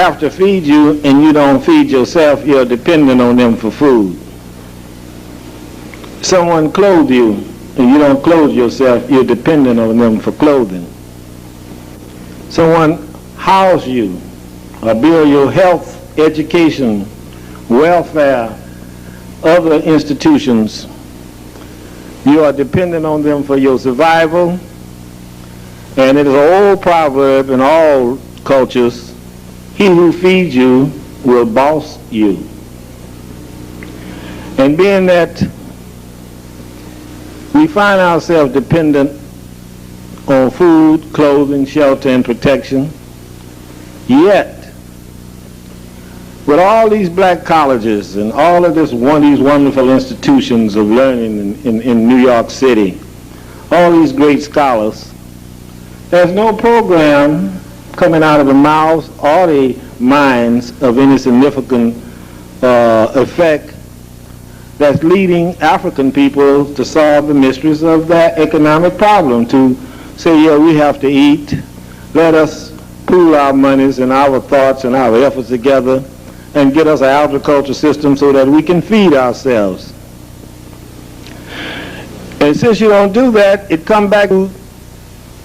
have to feed you and you don't feed yourself, you're dependent on them for food. Someone clothes you and you don't clothe yourself, you're dependent on them for clothing. Someone house you or build your health, education, welfare, other institutions. You are dependent on them for your survival. And it is an old proverb in all cultures, he who feeds you will boss you. And being that we find ourselves dependent on food, clothing, shelter, and protection, yet with all these black colleges and all of these wonderful institutions of learning in New York City, all these great scholars, there's no program coming out of the mouths or the minds of any significant effect that's leading African people to solve the mysteries of their economic problem, to say, yeah, we have to eat, let us pool our monies and our thoughts and our efforts together and get us an agriculture system so that we can feed ourselves. And since you don't do that, it comes back to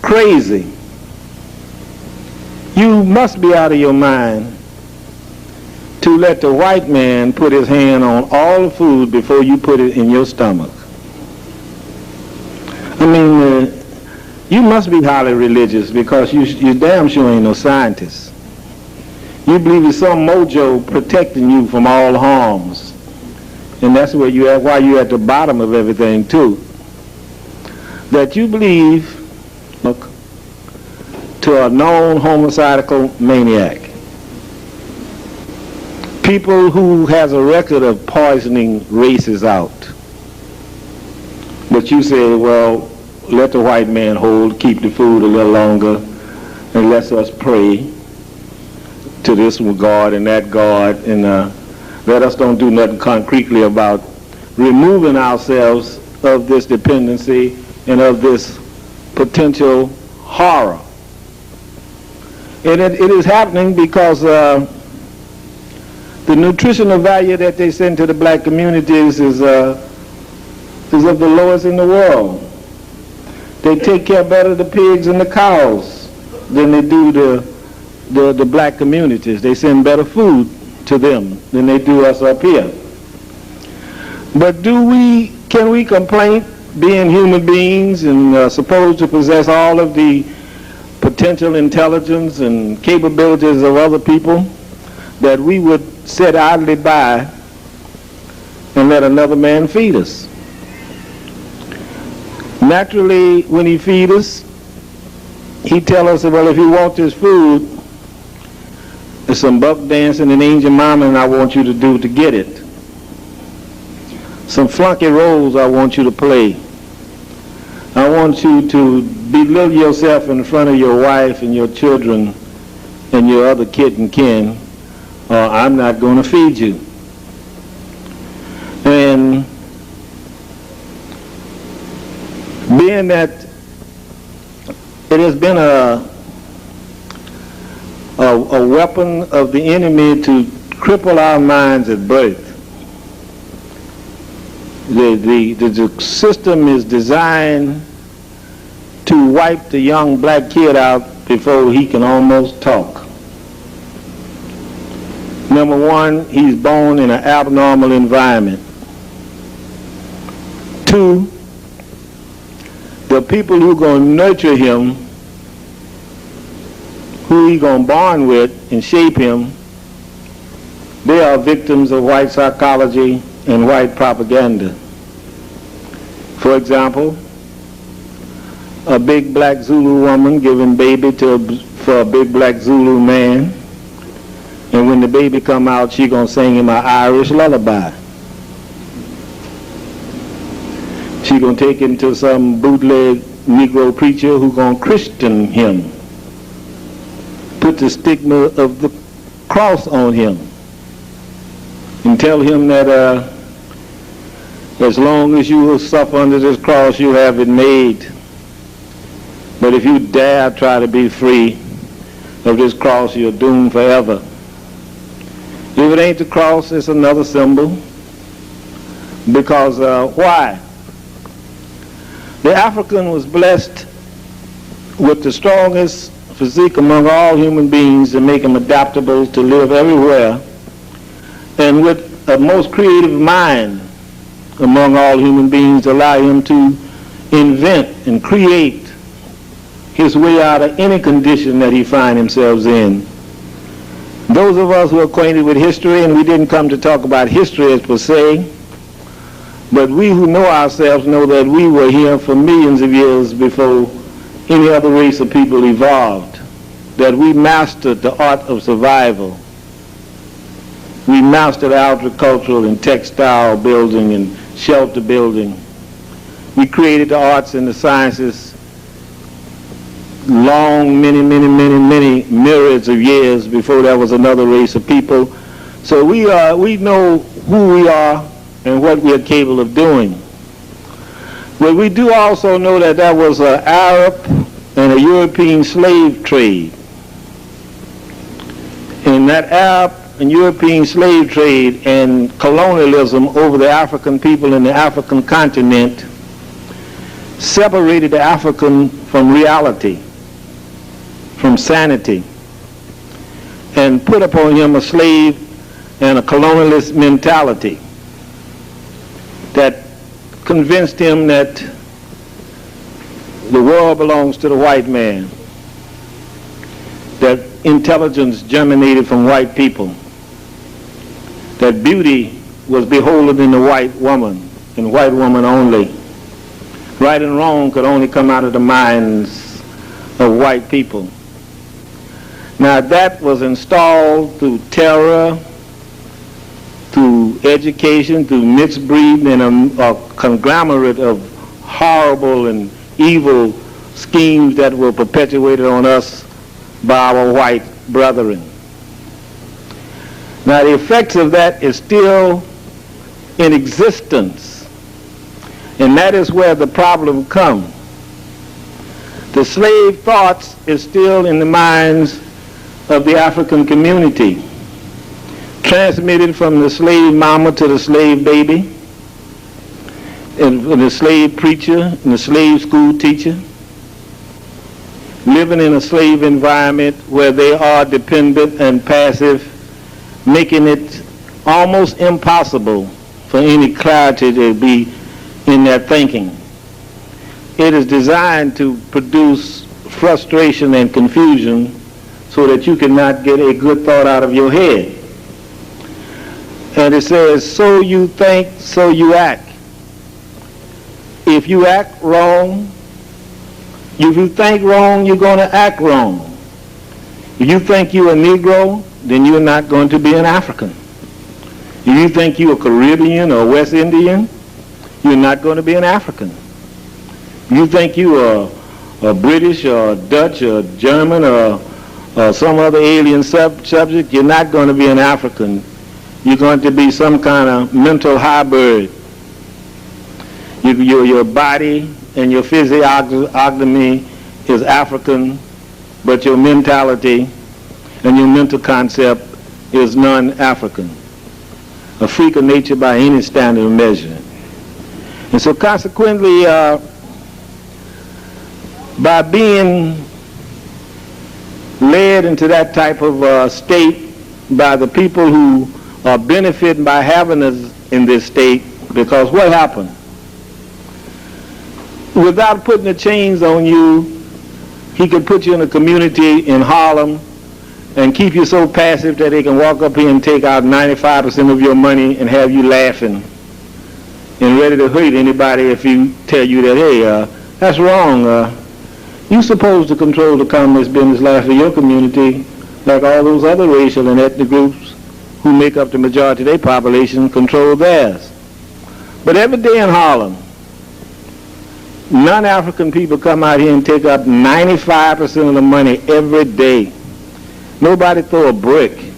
crazy. You must be out of your mind to let the white man put his hand on all the food before you put it in your stomach. I mean, you must be highly religious because you damn sure ain't no scientist. You believe there's some mojo protecting you from all harms. And that's where you at, why you're at the bottom of everything too. That you believe, look, to a known homicidal maniac. People who has a record of poisoning races out. But you say, well, let the white man keep the food a little longer, and let us pray to this God and that God, and let us don't do nothing concretely about removing ourselves of this dependency and of this potential horror. And it is happening because the nutritional value that they send to the black communities is of the lowest in the world. They take care better of the pigs and the cows than they do the black communities. They send better food to them than they do us up here. But can we complain, being human beings and supposed to possess all of the potential intelligence and capabilities of other people, that we would sit idly by and let another man feed us? Naturally, when he feeds us, he tells us, well, if you want this food, there's some buck dancing and angel mama and I want you to do to get it. Some flunky roles I want you to play. I want you to belittle yourself in front of your wife and your children and your other kid and kin, or I'm not going to feed you. And being that it has been a weapon of the enemy to cripple our minds at birth, the system is designed to wipe the young black kid out before he can almost talk. Number one, he's born in an abnormal environment. Two, the people who are going to nurture him, who he's going to bond with and shape him, they are victims of white psychology and white propaganda. For example, a big black Zulu woman giving baby for a big black Zulu man, and when the baby come out, she gonna sing him an Irish lullaby. She gonna take him to some bootleg Negro preacher who gonna Christian him, put the stigma of the cross on him, and tell him that as long as you will suffer under this cross, you have it made. But if you dare try to be free of this cross, you're doomed forever. If it ain't the cross, it's another symbol. Because why? The African was blessed with the strongest physique among all human beings to make him adaptable to live everywhere, and with a most creative mind among all human beings to allow him to invent and create his way out of any condition that he find himself in. Those of us who are acquainted with history, and we didn't come to talk about history as per se, but we who know ourselves know that we were here for millions of years before any other race of people evolved, that we mastered the art of survival. We mastered agricultural and textile building and shelter building. We created the arts and the sciences long, many myriads of years before there was another race of people. So we know who we are and what we are capable of doing. But we do also know that there was an Arab and a European slave trade. And that Arab and European slave trade and colonialism over the African people in the African continent separated the African from reality, from sanity, and put upon him a slave and a colonialist mentality that convinced him that the world belongs to the white man, that intelligence germinated from white people, that beauty was beholden in the white woman and white woman only. Right and wrong could only come out of the minds of white people. Now that was installed through terror, through education, through mixed breeding, and a conglomerate of horrible and evil schemes that were perpetuated on us by our white brethren. Now the effects of that is still in existence, and that is where the problem comes. The slave thoughts is still in the minds of the African community, transmitted from the slave mama to the slave baby, and the slave preacher and the slave school teacher, living in a slave environment where they are dependent and passive, making it almost impossible for any clarity to be in their thinking. It is designed to produce frustration and confusion so that you cannot get a good thought out of your head. And it says, so you think, so you act. If you act wrong, if you think wrong, you're going to act wrong. If you think you're a Negro, then you're not going to be an African. If you think you're a Caribbean or West Indian, you're not going to be an African. If you think you are a British or Dutch or German or some other alien subject, you're not going to be an African. You're going to be some kind of mental hybrid. Your body and your physiognomy is African, but your mentality and your mental concept is non-African, a freak of nature by any standard of measure. And so consequently, by being led into that type of state by the people who are benefiting by having us in this state, because what happened? Without putting the chains on you, he could put you in a community in Harlem and keep you so passive that they can walk up here and take out 95% of your money and have you laughing and ready to hurt anybody if you tell you that, hey, that's wrong. You're supposed to control the commerce business life of your community like all those other racial and ethnic groups who make up the majority of their population control theirs. But every day in Harlem, non-African people come out here and take up 95% of the money every day. Nobody throw a brick.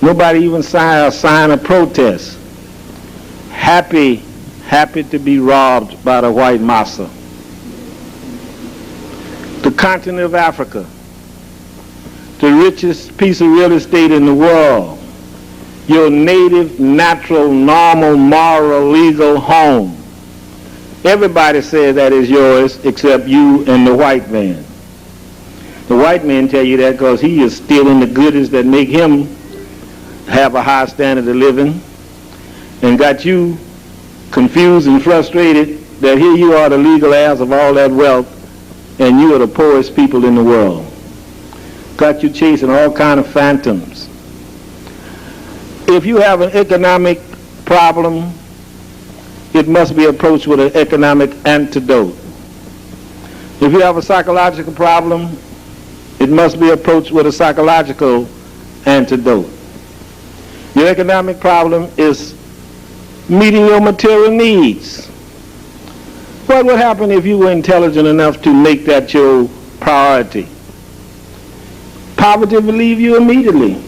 Nobody even sign a protest. Happy to be robbed by the white massa. The continent of Africa, the richest piece of real estate in the world, your native, natural, normal, moral, legal home. Everybody says that is yours except you and the white man. The white man tell you that because he is stealing the goodies that make him have a high standard of living, and got you confused and frustrated that here you are the legal heirs of all that wealth and you are the poorest people in the world. Got you chasing all kind of phantoms. If you have an economic problem, it must be approached with an economic antidote. If you have a psychological problem, it must be approached with a psychological antidote. Your economic problem is meeting your material needs. What would happen if you were intelligent enough to make that your priority? Poverty would leave you immediately.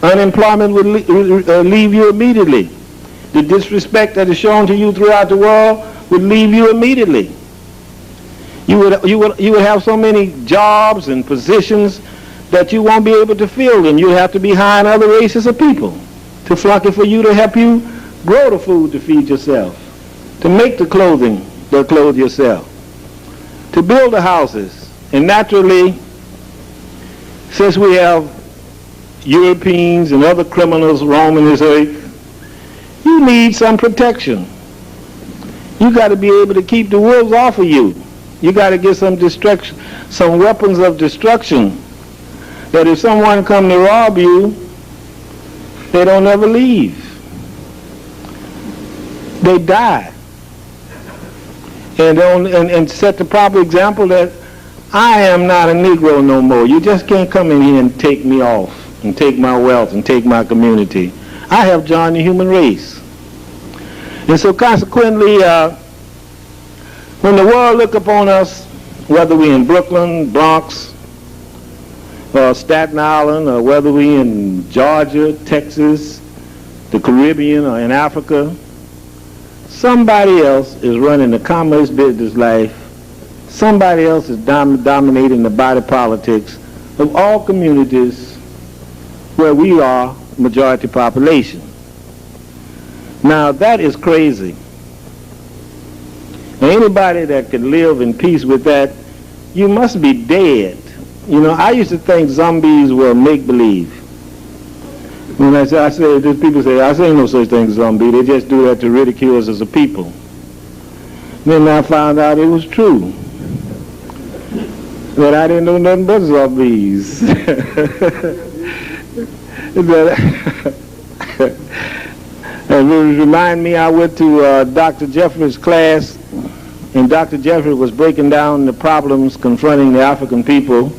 Unemployment would leave you immediately. The disrespect that is shown to you throughout the world would leave you immediately. You would have so many jobs and positions that you won't be able to fill them. You have to be hiring other races of people to flunky for you to help you grow the food to feed yourself, to make the clothing to clothe yourself, to build the houses. And naturally, since we have Europeans and other criminals roaming this earth, you need some protection. You got to be able to keep the wolves off of you. You got to get some destruction, some weapons of destruction, that if someone come to rob you, they don't ever leave. They die. And set the proper example that I am not a Negro no more. You just can't come in here and take me off and take my wealth and take my community. I have joined the human race. And so consequently, when the world look upon us, whether we in Brooklyn, Bronx, or Staten Island, or whether we in Georgia, Texas, the Caribbean, or in Africa, somebody else is running the commerce business life. Somebody else is dominating the body politics of all communities where we are majority population. Now that is crazy. Now anybody that can live in peace with that, you must be dead. You know, I used to think zombies were make-believe. When I say people say, I say no such thing as zombie. They just do that to ridicule us as a people. Then I found out it was true. That I didn't know nothing but zombies. And it remind me, I went to Dr. Jeffrey's class, and Dr. Jeffrey was breaking down the problems confronting the African people.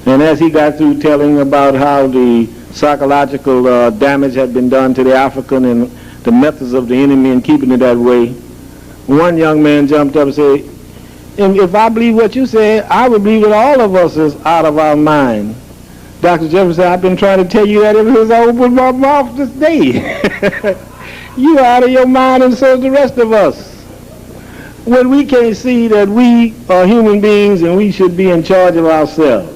And as he got through telling about how the psychological damage had been done to the African and the methods of the enemy in keeping it that way, one young man jumped up and said, and if I believe what you said, I would believe that all of us is out of our mind. Dr. Jeffrey said, I've been trying to tell you that ever since I opened my mouth this day. You are out of your mind, and so is the rest of us. When we can't see that we are human beings and we should be in charge of ourselves.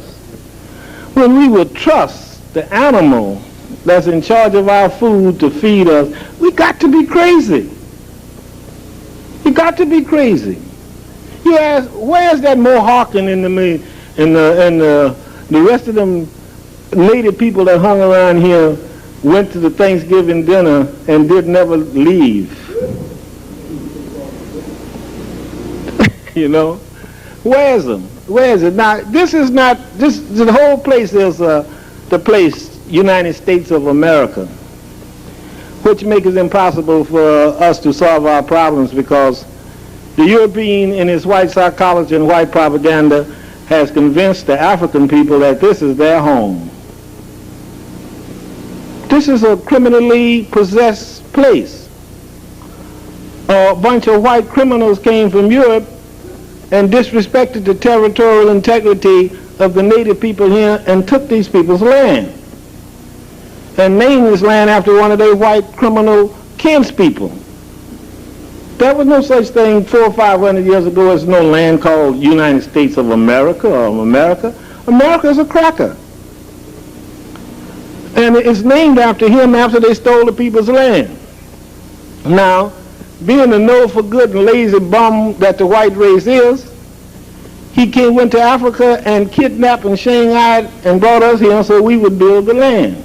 When we would trust the animal that's in charge of our food to feed us, we got to be crazy. You got to be crazy. You ask, where's that Mohawken and the rest of them native people that hung around here, went to the Thanksgiving dinner and did never leave? You know, where's them? Where is it? Now, this is not, the whole place is the place, United States of America, which makes it impossible for us to solve our problems because the European in his white psychology and white propaganda has convinced the African people that this is their home. This is a criminally possessed place. A bunch of white criminals came from Europe and disrespected the territorial integrity of the native people here and took these people's land and named this land after one of their white criminal kinspeople. There was no such thing 400 or 500 years ago as no land called United States of America or America. America is a cracker. And it's named after him after they stole the people's land. Now, being the no-for-good and lazy bum that the white race is, he went to Africa and kidnapped and shanghaied and brought us here so we would build the land.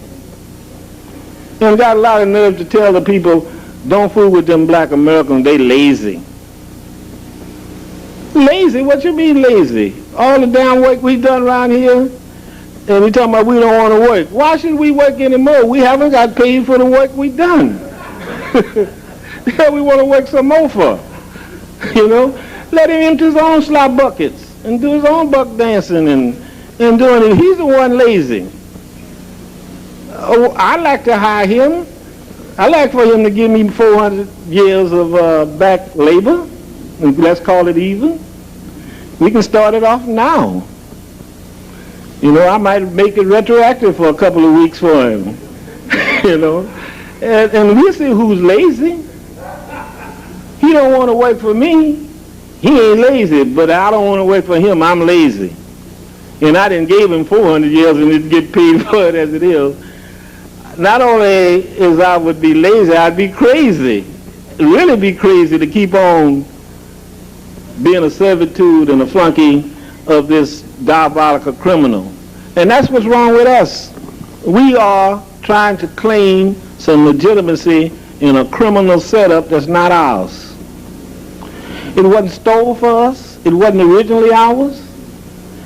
And got a lot of nerve to tell the people, don't fool with them black Americans, they lazy. Lazy? What you mean lazy? All the damn work we done around here, and we talking about we don't want to work. Why should we work anymore? We haven't got paid for the work we done. We want to work some more for, you know? Let him empty his own slop buckets and do his own buck dancing and doing it. He's the one lazy. Oh, I like to hire him. I like for him to give me 400 years of back labor. Let's call it even. We can start it off now. You know, I might make it retroactive for a couple of weeks for him. You know, and we'll see who's lazy. He don't want to work for me. He ain't lazy, but I don't want to work for him. I'm lazy. And I didn't give him 400 years and he'd get paid for it as it is. Not only as I would be lazy, I'd be crazy. Really be crazy to keep on being a servitude and a flunky of this diabolical criminal. And that's what's wrong with us. We are trying to claim some legitimacy in a criminal setup that's not ours. It wasn't stole for us. It wasn't originally ours.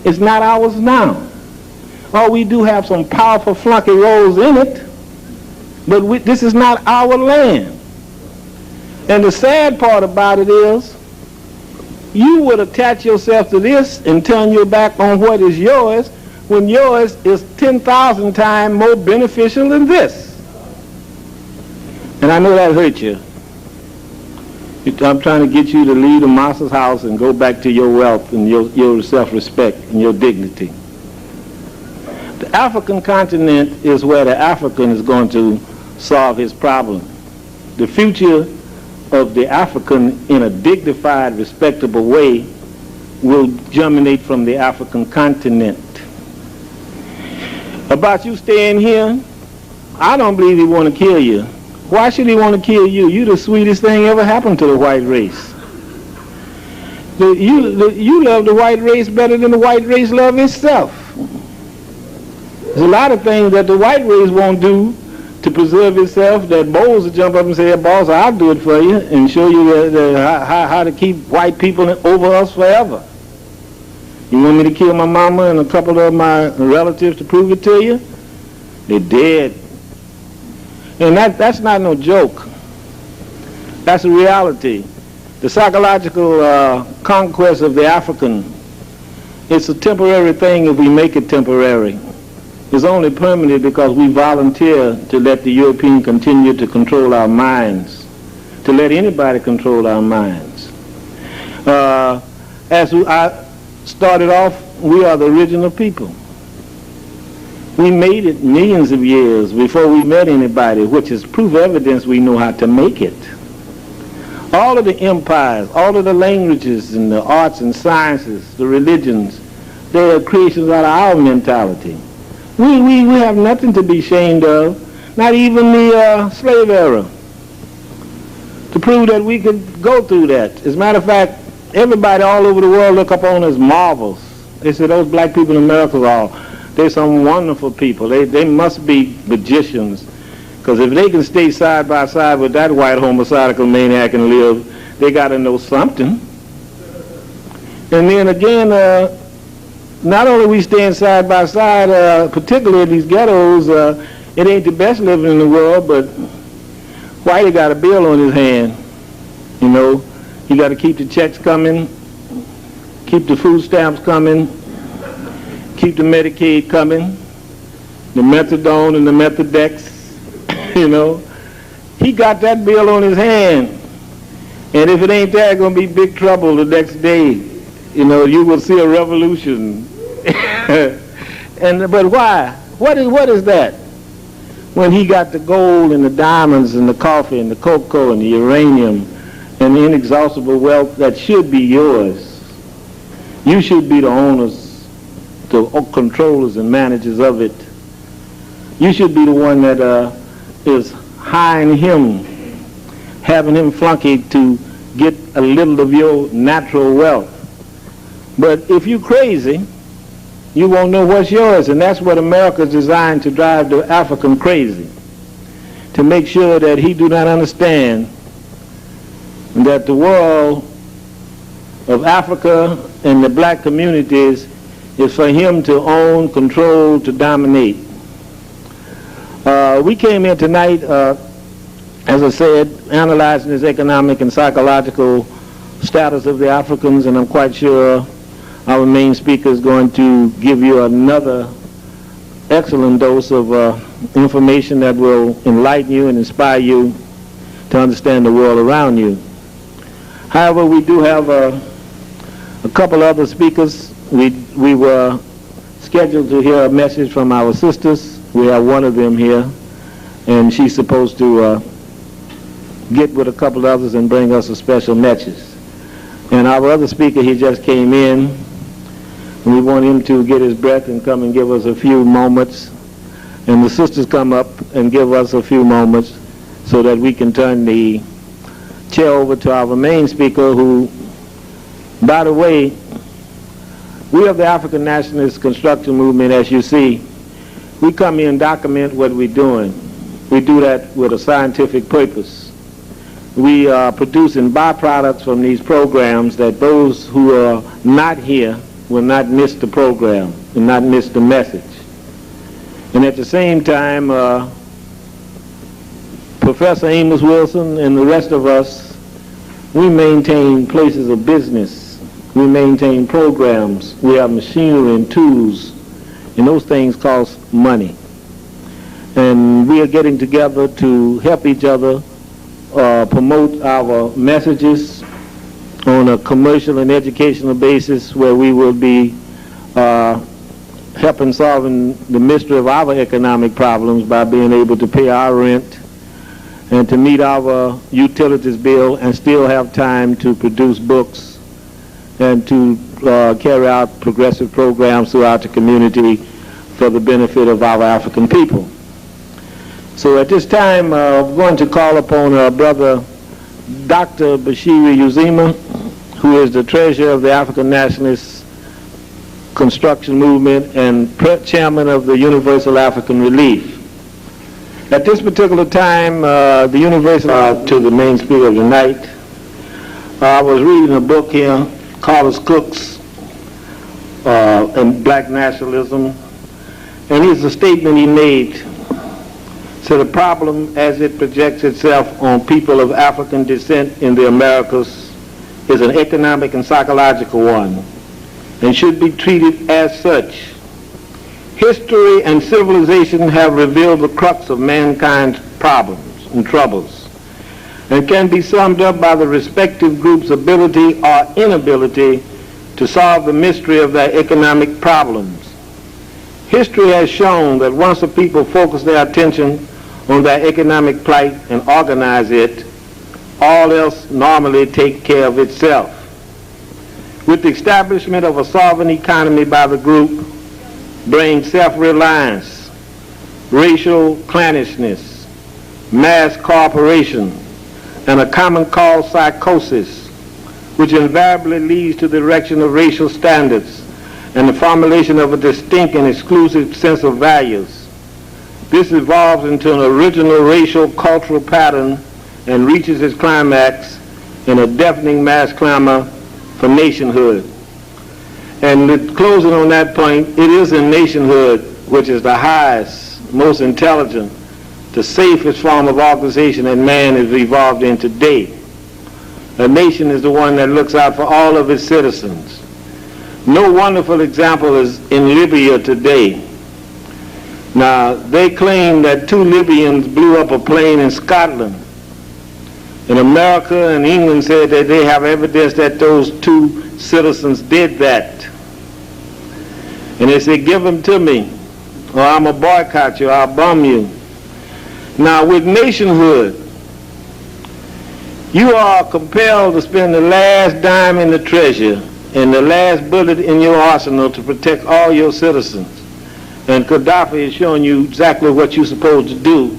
It's not ours now. Oh, we do have some powerful flunky roles in it, but this is not our land. And the sad part about it is, you would attach yourself to this and turn your back on what is yours when yours is 10,000 times more beneficial than this. And I know that hurt you. I'm trying to get you to leave the master's house and go back to your wealth and your self-respect and your dignity. The African continent is where the African is going to solve his problem. The future of the African in a dignified, respectable way will germinate from the African continent. About you staying here, I don't believe he want to kill you. Why should he want to kill you? You the sweetest thing ever happened to the white race. You love the white race better than the white race love itself. There's a lot of things that the white race won't do to preserve itself that Bowles will jump up and say, boss, I'll do it for you and show you how to keep white people over us forever. You want me to kill my mama and a couple of my relatives to prove it to you? They're dead. And that's not no joke. That's a reality. The psychological conquest of the African, it's a temporary thing if we make it temporary. It's only permanent because we volunteer to let the European continue to control our minds, to let anybody control our minds. As I started off, we are the original people. We made it millions of years before we met anybody, which is proof evidence we know how to make it. All of the empires, all of the languages and the arts and sciences, the religions, they are creations out of our mentality. We have nothing to be ashamed of, not even the slave era, to prove that we could go through that. As a matter of fact, everybody all over the world look upon us as marvels. They say those black people in America they're some wonderful people. They must be magicians, because if they can stay side by side with that white homicidal maniac and live, they got to know something. And then again, not only we stand side by side, particularly in these ghettos, it ain't the best living in the world, but Whitey got a bill on his hand. You know, he got to keep the checks coming, keep the food stamps coming, keep the Medicaid coming, the methadone and the methodex, you know. He got that bill on his hand. And if it ain't there, it's going to be big trouble the next day. You know, you will see a revolution. But why? What is that? When he got the gold and the diamonds and the coffee and the cocoa and the uranium and the inexhaustible wealth that should be yours. You should be the owners, the controllers and managers of it. You should be the one that is hiring him, having him flunky to get a little of your natural wealth. But if you're crazy, you won't know what's yours, and that's what America is designed to drive the African crazy, to make sure that he do not understand that the world of Africa and the black communities is for him to own, control, to dominate. We came here tonight, as I said, analyzing this economic and psychological status of the Africans, and I'm quite sure our main speaker is going to give you another excellent dose of information that will enlighten you and inspire you to understand the world around you. However, we do have a couple other speakers. We were scheduled to hear a message from our sisters. We have one of them here, and she's supposed to get with a couple others and bring us a special message. And our other speaker, he just came in, and we want him to get his breath and come and give us a few moments. And the sisters come up and give us a few moments so that we can turn the chair over to our main speaker, who, by the way, we of the African Nationalist Construction Movement, as you see, we come here and document what we're doing. We do that with a scientific purpose. We are producing byproducts from these programs that those who are not here will not miss the program and not miss the message. And at the same time, Professor Amos Wilson and the rest of us, we maintain places of business. We maintain programs. We have machinery and tools, and those things cost money. And we are getting together to help each other promote our messages on a commercial and educational basis, where we will be helping solving the mystery of our economic problems by being able to pay our rent and to meet our utilities bill and still have time to produce books and to carry out progressive programs throughout the community for the benefit of our African people. So at this time, I'm going to call upon our brother Dr. Bashiri Uzima, who is the treasurer of the African Nationalist Construction Movement and chairman of the Universal African Relief. At this particular time, the Universal, to the main speaker of the night, I was reading a book here, Carlos Cook's and Black Nationalism, and here's a statement he made. So the problem as it projects itself on people of African descent in the Americas is an economic and psychological one, and should be treated as such. History and civilization have revealed the crux of mankind's problems and troubles, and can be summed up by the respective groups' ability or inability to solve the mystery of their economic problems. History has shown that once a people focus their attention on their economic plight and organize it, all else normally takes care of itself. With the establishment of a sovereign economy by the group brings self-reliance, racial clannishness, mass cooperation, and a common cause psychosis, which invariably leads to the erection of racial standards and the formulation of a distinct and exclusive sense of values. This evolves into an original racial cultural pattern and reaches its climax in a deafening mass clamor for nationhood. And closing on that point, it is in nationhood, which is the highest, most intelligent, the safest form of organization that man has evolved in today. A nation is the one that looks out for all of its citizens. No wonderful example is in Libya today. Now, they claim that 2 Libyans blew up a plane in Scotland. And America and England said that they have evidence that those 2 citizens did that. And they said, give them to me, or I'm going to boycott you, I'll bomb you. Now, with nationhood, you are compelled to spend the last dime in the treasure and the last bullet in your arsenal to protect all your citizens. And Gaddafi is showing you exactly what you're supposed to do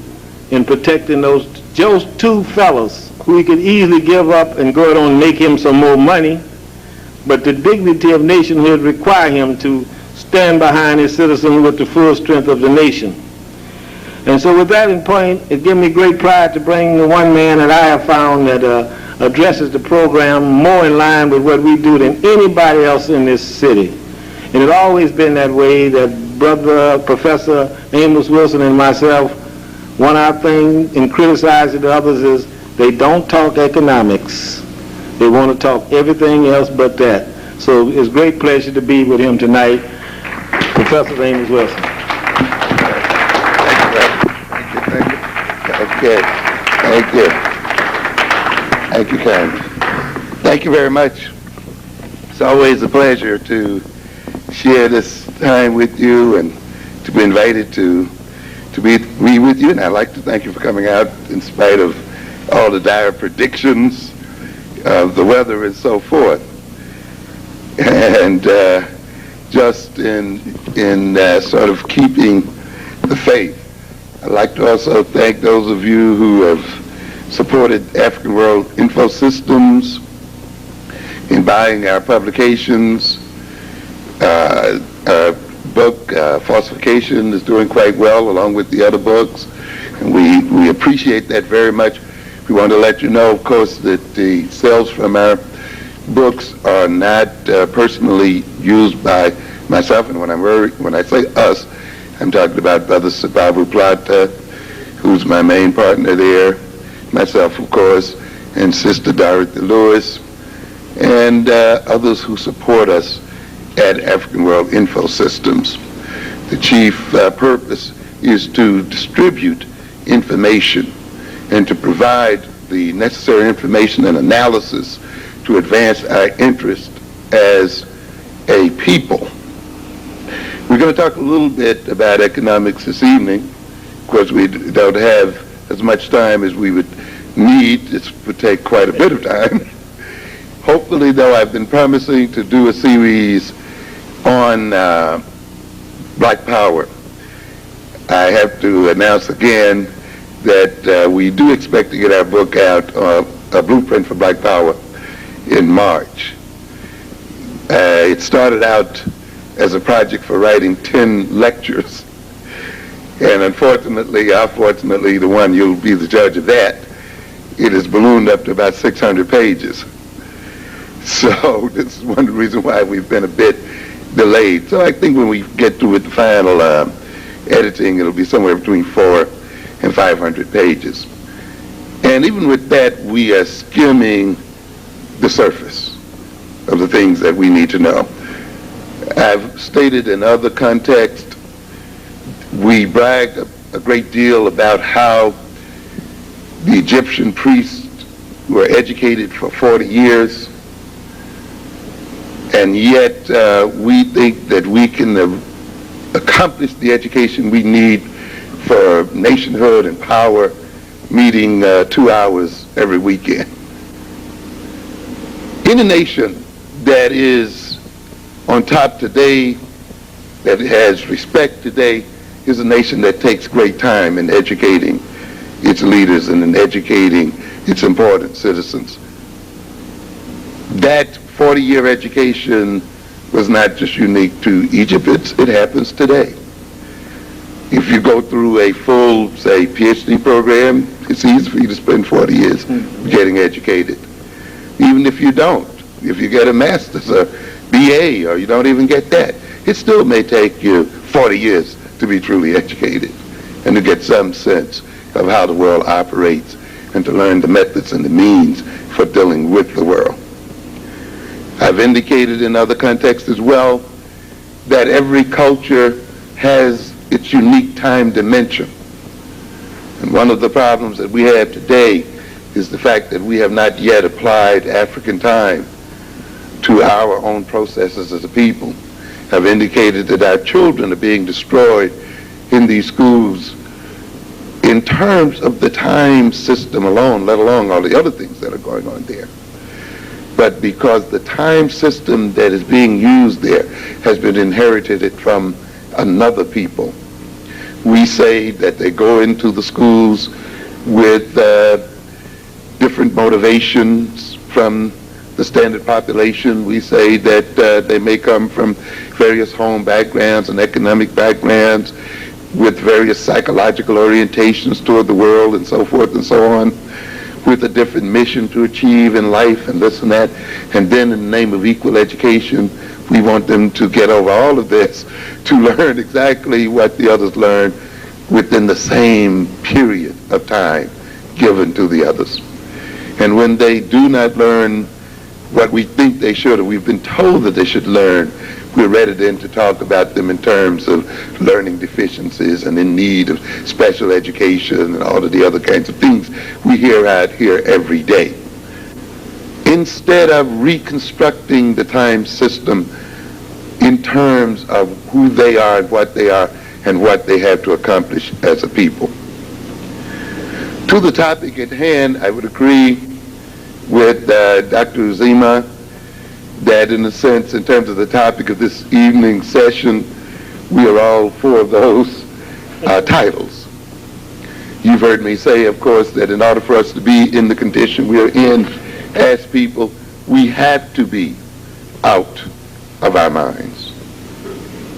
in protecting those two fellas who he could easily give up and go on and make him some more money. But the dignity of nationhood require him to stand behind his citizens with the full strength of the nation. And so with that in point, it gives me great pride to bring the one man that I have found that addresses the program more in line with what we do than anybody else in this city. And it's always been that way, that Brother Professor Amos Wilson and myself, one of our things in criticizing the others is they don't talk economics. They want to talk everything else but that. So it's a great pleasure to be with him tonight, Professor Amos Wilson. Okay. Thank you. Thank you, Ken. Thank you very much. It's always a pleasure to share this time with you and to be invited to be with you. And I'd like to thank you for coming out in spite of all the dire predictions of the weather and so forth. And just in sort of keeping the faith, I'd like to also thank those of you who have supported African World Info Systems in buying our publications. Our book, Falsification, is doing quite well along with the other books, and we appreciate that very much. We want to let you know, of course, that the sales from our books are not personally used by myself, and when I say us, I'm talking about Brother Sababu Plata, who's my main partner there, myself, of course, and Sister Dorothy Lewis, and others who support us at African World Info Systems. The chief purpose is to distribute information and to provide the necessary information and analysis to advance our interest as a people. We're going to talk a little bit about economics this evening. Of course, we don't have as much time as we would need. This would take quite a bit of time. Hopefully, though, I've been promising to do a series on Black Power. I have to announce again that we do expect to get our book out, a Blueprint for Black Power, in March. It started out as a project for writing 10 lectures, and unfortunately, the one, you'll be the judge of that, it has ballooned up to about 600 pages. So this is one of the reasons why we've been a bit delayed. So I think when we get to the final editing, it'll be somewhere between 400 and 500 pages. And even with that, we are skimming the surface of the things that we need to know. I've stated in other contexts, we bragged a great deal about how the Egyptian priests were educated for 40 years, and yet we think that we can accomplish the education we need for nationhood and power, meeting 2 hours every weekend. In a nation that is on top today, that has respect today, is a nation that takes great time in educating its leaders and in educating its important citizens. That 40-year education was not just unique to Egypt, it happens today. If you go through a full, say, PhD program, it's easy for you to spend 40 years getting educated. Even if you don't, if you get a master's or BA, or you don't even get that, it still may take you 40 years to be truly educated and to get some sense of how the world operates and to learn the methods and the means for dealing with the world. I've indicated in other contexts as well that every culture has its unique time dimension. And one of the problems that we have today is the fact that we have not yet applied African time to our own processes as a people. I've indicated that our children are being destroyed in these schools in terms of the time system alone, let alone all the other things that are going on there. But because the time system that is being used there has been inherited from another people. We say that they go into the schools with different motivations from the standard population. We say that they may come from various home backgrounds and economic backgrounds with various psychological orientations toward the world and so forth and so on, with a different mission to achieve in life and this and that. And then in the name of equal education, we want them to get over all of this to learn exactly what the others learn within the same period of time given to the others. And when they do not learn what we think they should, or we've been told that they should learn, we're ready then to talk about them in terms of learning deficiencies and in need of special education and all of the other kinds of things we hear out here every day. Instead of reconstructing the time system in terms of who they are and what they have to accomplish as a people. To the topic at hand, I would agree with Dr. Uzima that in a sense, in terms of the topic of this evening session, we are all for those titles. You've heard me say, of course, that in order for us to be in the condition we are in as people, we have to be out of our minds.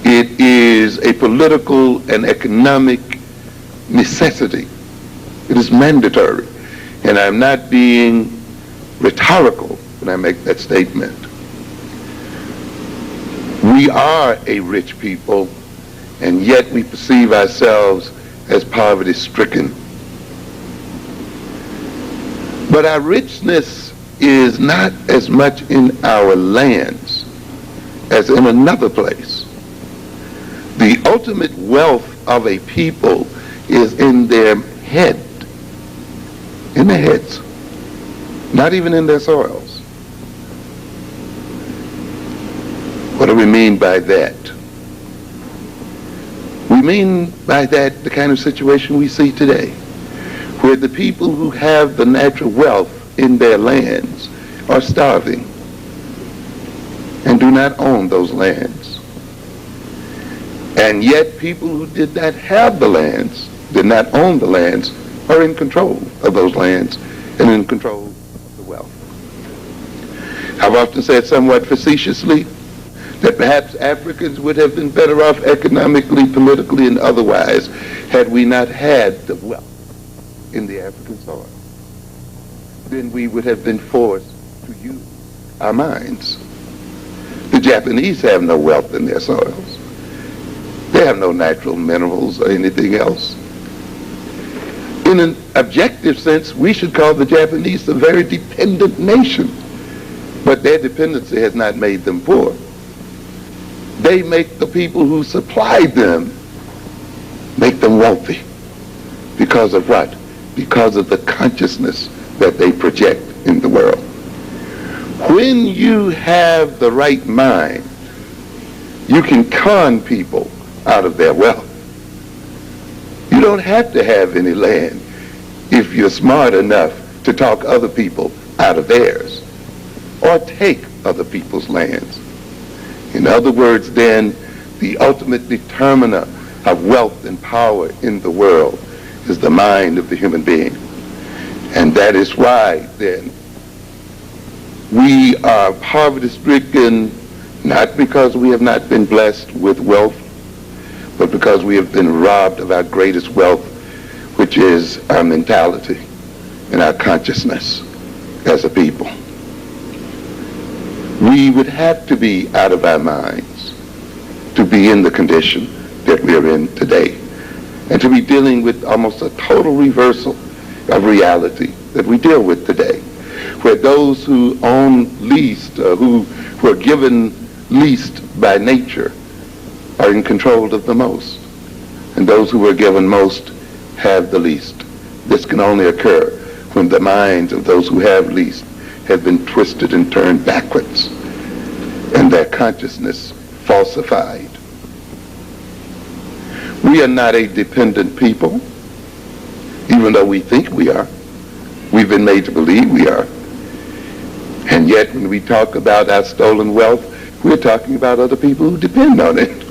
It is a political and economic necessity. It is mandatory. And I'm not being rhetorical when I make that statement. We are a rich people, and yet we perceive ourselves as poverty-stricken. But our richness is not as much in our lands as in another place. The ultimate wealth of a people is in their head, in their heads, not even in their soils. What do we mean by that? We mean by that the kind of situation we see today, where the people who have the natural wealth in their lands are starving and do not own those lands. And yet people who did not have the lands, did not own the lands, are in control of those lands and in control of the wealth. I've often said somewhat facetiously that perhaps Africans would have been better off economically, politically, and otherwise had we not had the wealth in the African soil. Then we would have been forced to use our minds. The Japanese have no wealth in their soils. They have no natural minerals or anything else. In an objective sense, we should call the Japanese a very dependent nation, but their dependency has not made them poor. They make the people who supplied them, make them wealthy. Because of what? Because of the consciousness that they project in the world. When you have the right mind, you can con people out of their wealth. You don't have to have any land if you're smart enough to talk other people out of theirs or take other people's lands. In other words, then, the ultimate determiner of wealth and power in the world is the mind of the human being. And that is why, then, we are poverty-stricken not because we have not been blessed with wealth, but because we have been robbed of our greatest wealth, which is our mentality and our consciousness as a people. We would have to be out of our minds to be in the condition that we are in today, and to be dealing with almost a total reversal of reality that we deal with today, where those who own least, who are given least by nature, are in control of the most, and those who are given most have the least. This can only occur when the minds of those who have least have been twisted and turned backwards, and their consciousness falsified. We are not a dependent people, even though we think we are. We've been made to believe we are. And yet when we talk about our stolen wealth, we're talking about other people who depend on it.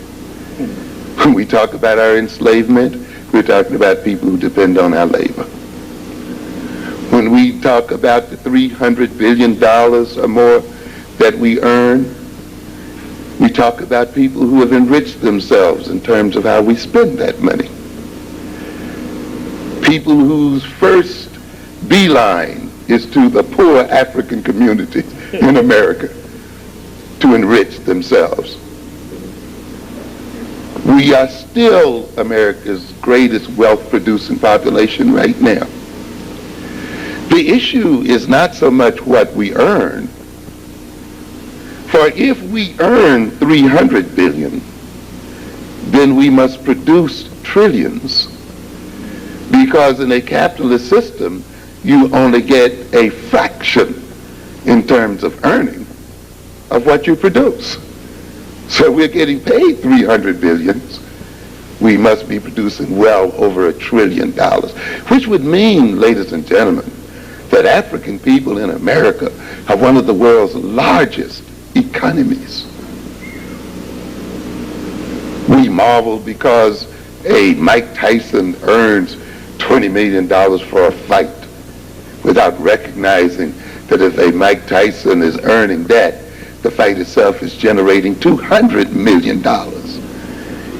When we talk about our enslavement, we're talking about people who depend on our labor. When we talk about the $300 billion or more that we earn, we talk about people who have enriched themselves in terms of how we spend that money. People whose first beeline is to the poor African community in America to enrich themselves. We are still America's greatest wealth-producing population right now. The issue is not so much what we earn, for if we earn 300 billion, then we must produce trillions, because in a capitalist system, you only get a fraction in terms of earning of what you produce. So we're getting paid 300 billion. We must be producing well over $1 trillion, which would mean, ladies and gentlemen, that African people in America are one of the world's largest economies. We marvel because a Mike Tyson earns $20 million for a fight without recognizing that if a Mike Tyson is earning that, the fight itself is generating $200 million.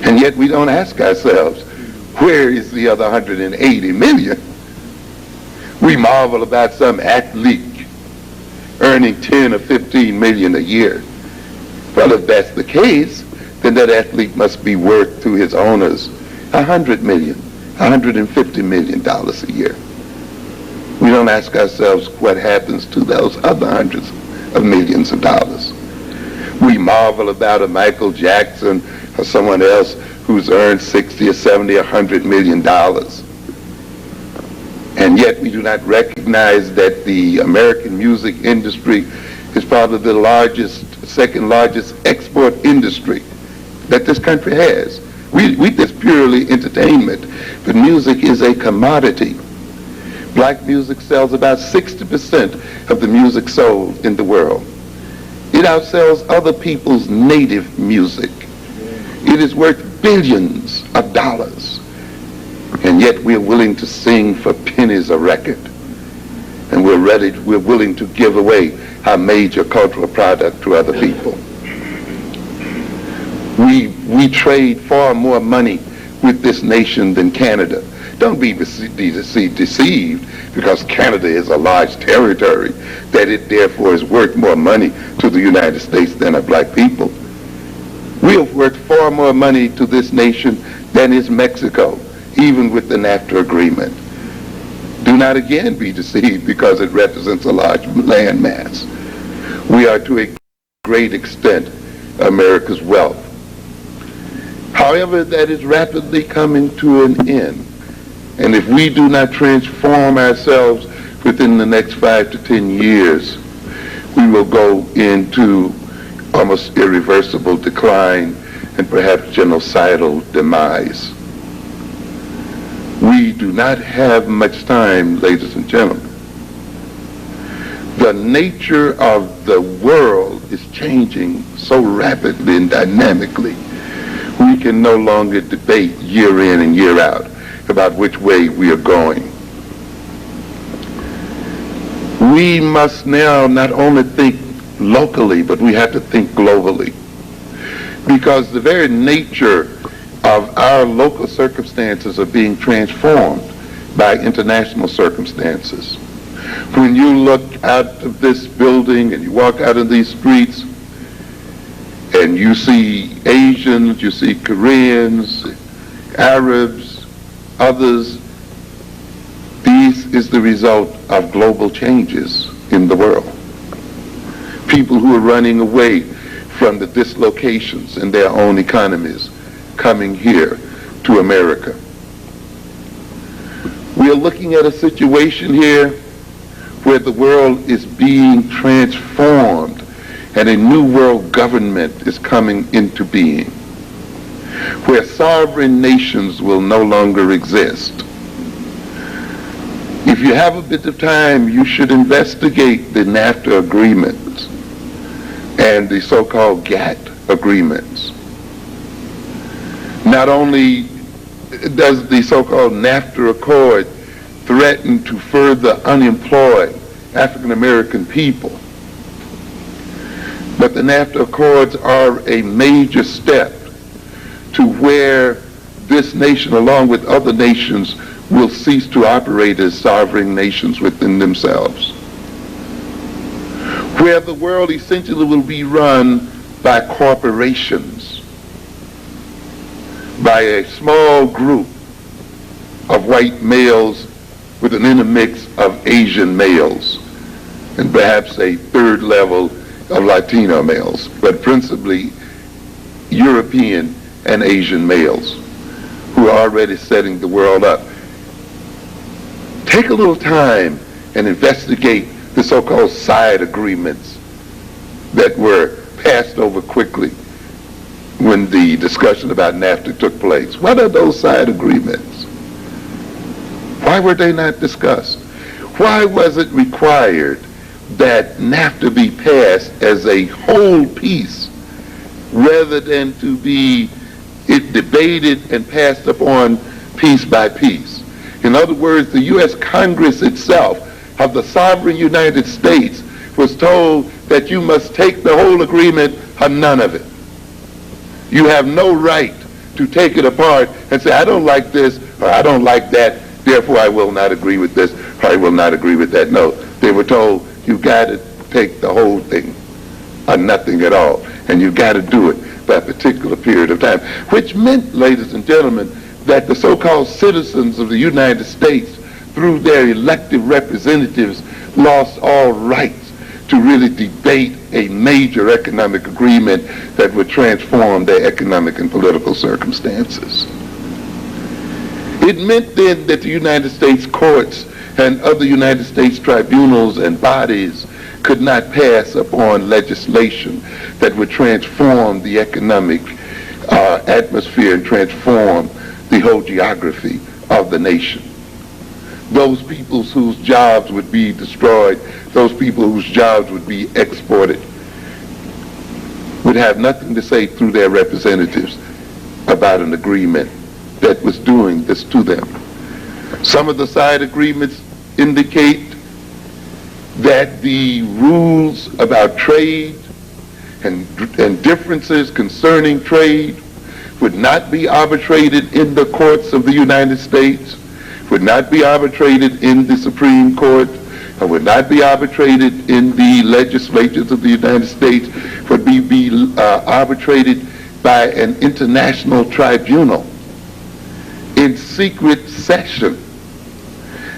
And yet we don't ask ourselves, where is the other 180 million? We marvel about some athlete earning 10 or 15 million a year. Well, if that's the case, then that athlete must be worth to his owners $100 million, $150 million a year. We don't ask ourselves what happens to those other hundreds of millions of dollars. We marvel about a Michael Jackson or someone else who's earned 60 or 70 or $100 million. And yet we do not recognize that the American music industry is probably the second largest export industry that this country has. We just purely entertainment, but music is a commodity. Black music sells about 60% of the music sold in the world. It outsells other people's native music. It is worth billions of dollars. And yet we're willing to sing for pennies a record. And we're willing to give away our major cultural product to other people. We trade far more money with this nation than Canada. Don't be deceived because Canada is a large territory, that it therefore is worth more money to the United States than our black people. We have worth far more money to this nation than is Mexico, even with the NAFTA agreement. Do not again be deceived because it represents a large land mass. We are to a great extent America's wealth. However, that is rapidly coming to an end. And if we do not transform ourselves within the next 5 to 10 years, we will go into almost irreversible decline and perhaps genocidal demise. We do not have much time, ladies and gentlemen. The nature of the world is changing so rapidly and dynamically. We can no longer debate year in and year out about which way we are going. We must now not only think locally, but we have to think globally. Because the very nature of our local circumstances are being transformed by international circumstances. When you look out of this building and you walk out of these streets and you see Asians, you see Koreans, Arabs, others, this is the result of global changes in the world. People who are running away from the dislocations in their own economies coming here to America. We are looking at a situation here where the world is being transformed and a new world government is coming into being, where sovereign nations will no longer exist. If you have a bit of time, you should investigate the NAFTA agreements and the so-called GATT agreements. Not only does the so-called NAFTA Accord threaten to further unemploy African American people, but the NAFTA Accords are a major step to where this nation, along with other nations, will cease to operate as sovereign nations within themselves, where the world essentially will be run by corporations, by a small group of white males with an intermix of Asian males, and perhaps a third level of Latino males, but principally European and Asian males who are already setting the world up. Take a little time and investigate the so-called side agreements that were passed over quickly when the discussion about NAFTA took place. What are those side agreements? Why were they not discussed? Why was it required that NAFTA be passed as a whole piece rather than to be debated and passed upon piece by piece? In other words, the U.S. Congress itself of the sovereign United States was told that you must take the whole agreement or none of it. You have no right to take it apart and say, I don't like this or I don't like that, therefore I will not agree with this or I will not agree with that. No, they were told you got to take the whole thing or nothing at all, and you got to do it by a particular period of time, which meant, ladies and gentlemen, that the so-called citizens of the United States, through their elected representatives, lost all rights to really debate a major economic agreement that would transform their economic and political circumstances. It meant then that the United States courts and other United States tribunals and bodies could not pass upon legislation that would transform the economic atmosphere and transform the whole geography of the nation. Those people whose jobs would be destroyed, those people whose jobs would be exported, would have nothing to say through their representatives about an agreement that was doing this to them. Some of the side agreements indicate that the rules about trade and differences concerning trade would not be arbitrated in the courts of the United States, would not be arbitrated in the Supreme Court, and would not be arbitrated in the legislatures of the United States, would be arbitrated by an international tribunal in secret session.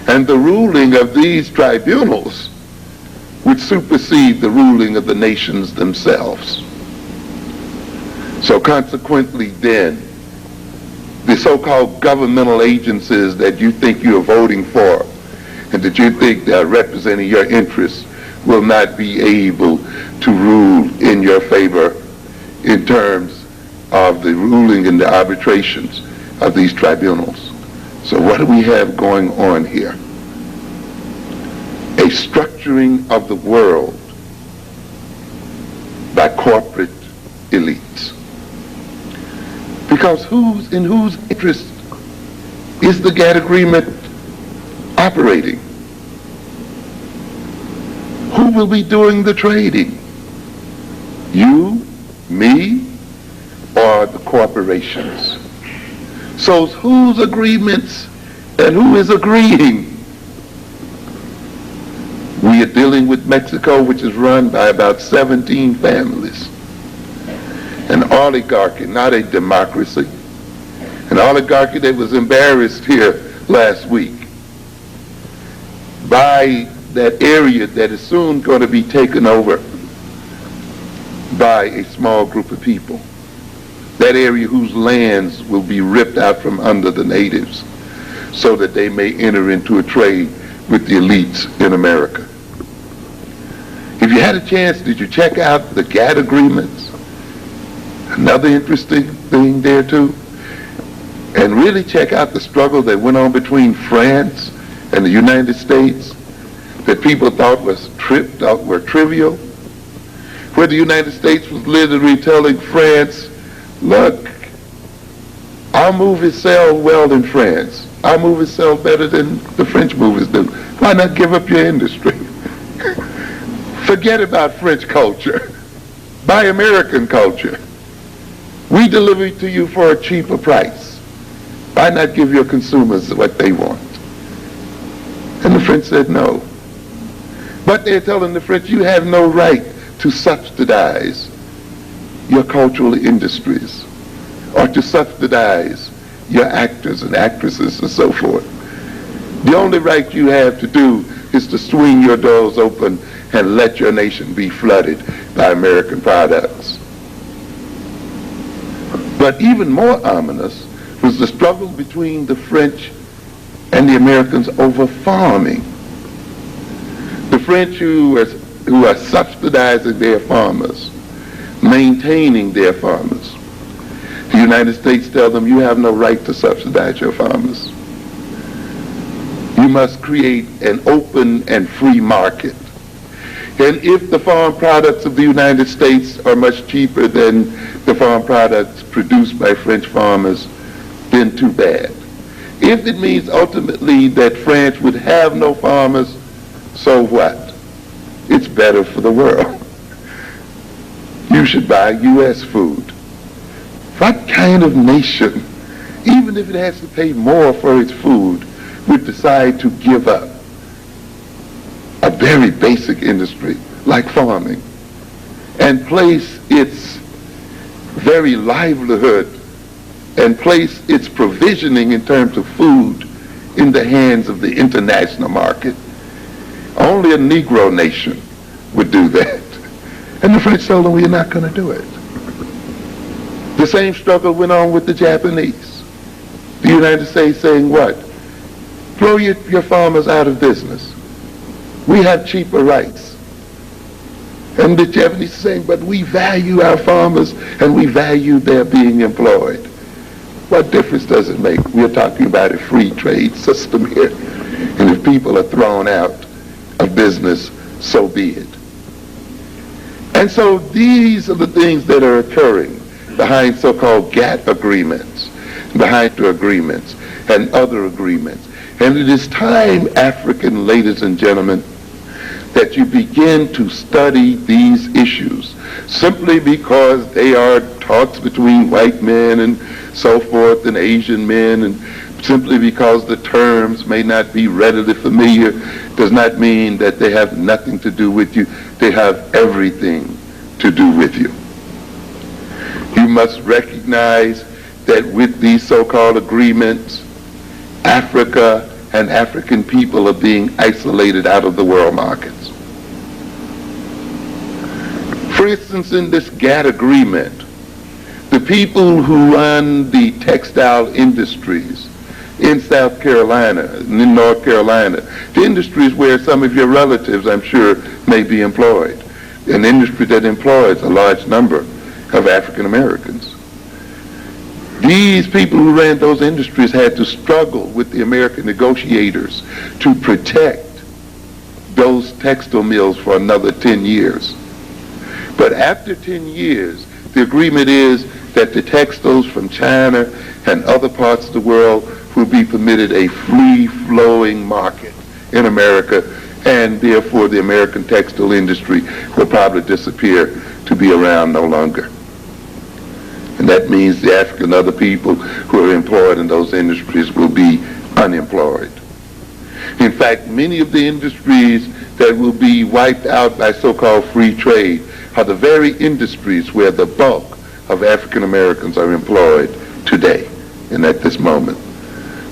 And the ruling of these tribunals would supersede the ruling of the nations themselves. So consequently then, the so-called governmental agencies that you think you're voting for and that you think are representing your interests will not be able to rule in your favor in terms of the ruling and the arbitrations of these tribunals. So what do we have going on here? A structuring of the world by corporate elites. Because in whose interest is the GATT agreement operating? Who will be doing the trading? You, me, or the corporations? So whose agreements and who is agreeing? We are dealing with Mexico, which is run by about 17 families. An oligarchy, not a democracy. An oligarchy that was embarrassed here last week by that area that is soon going to be taken over by a small group of people. That area whose lands will be ripped out from under the natives so that they may enter into a trade with the elites in America. If you had a chance, did you check out the GATT agreements? Another interesting thing there too. And really check out the struggle that went on between France and the United States that people thought were trivial. Where the United States was literally telling France, look, Our movies sell well in France. Our movies sell better than the French movies do. Why not give up your industry? Forget about French culture. Buy American culture. We deliver it to you for a cheaper price. Why not give your consumers what they want? And the French said no. But they're telling the French, you have no right to subsidize your cultural industries or to subsidize your actors and actresses and so forth. The only right you have to do is to swing your doors open and let your nation be flooded by American products. But even more ominous was the struggle between the French and the Americans over farming. The French who are subsidizing their farmers, maintaining their farmers. The United States tell them, you have no right to subsidize your farmers. You must create an open and free market. And if the farm products of the United States are much cheaper than the farm products produced by French farmers, then too bad. If it means ultimately that France would have no farmers, so what? It's better for the world. You should buy U.S. food. What kind of nation, even if it has to pay more for its food, would decide to give up a very basic industry like farming and place its very livelihood and place its provisioning in terms of food in the hands of the international market? Only a Negro nation would do that. And the French told them, we're not going to do it. The same struggle went on with the Japanese. The United States saying what? Throw your farmers out of business. We have cheaper rights. And the Japanese saying, but we value our farmers and we value their being employed. What difference does it make? We're talking about a free trade system here. And if people are thrown out of business, so be it. And so these are the things that are occurring behind so-called GATT agreements, behind the agreements and other agreements. And it is time, African ladies and gentlemen, that you begin to study these issues simply because they are talks between white men and so forth and Asian men, and simply because the terms may not be readily familiar does not mean that they have nothing to do with you. They have everything to do with you. You must recognize that with these so-called agreements, Africa and African people are being isolated out of the world markets. For instance, in this GATT agreement, the people who run the textile industries in South Carolina and in North Carolina, the industries where some of your relatives, I'm sure, may be employed, an industry that employs a large number of African Americans. These people who ran those industries had to struggle with the American negotiators to protect those textile mills for another 10 years. But after 10 years, the agreement is that the textiles from China and other parts of the world will be permitted a free-flowing market in America, and therefore the American textile industry will probably disappear to be around no longer. And that means the African and other people who are employed in those industries will be unemployed. In fact, many of the industries that will be wiped out by so-called free trade are the very industries where the bulk of African Americans are employed today and at this moment.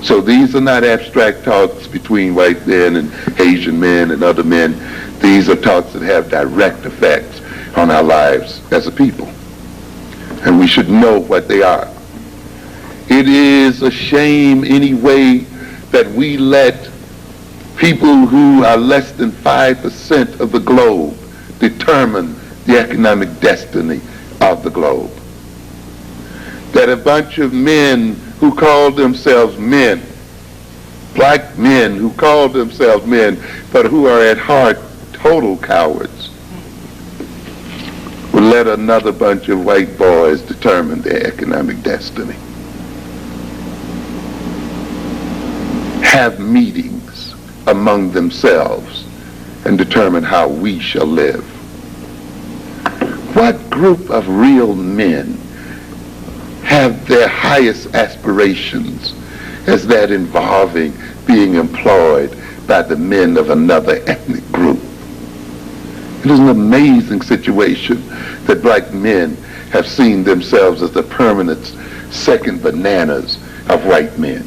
So these are not abstract talks between white men and Asian men and other men. These are talks that have direct effects on our lives as a people. And we should know what they are. It is a shame anyway that we let people who are less than 5% of the globe determine the economic destiny of the globe. That a bunch of men who call themselves men, black men who call themselves men, but who are at heart total cowards, will let another bunch of white boys determine their economic destiny. have meetings among themselves and determine how we shall live. What group of real men have their highest aspirations as that involving being employed by the men of another ethnic group? It is an amazing situation that black men have seen themselves as the permanent second bananas of white men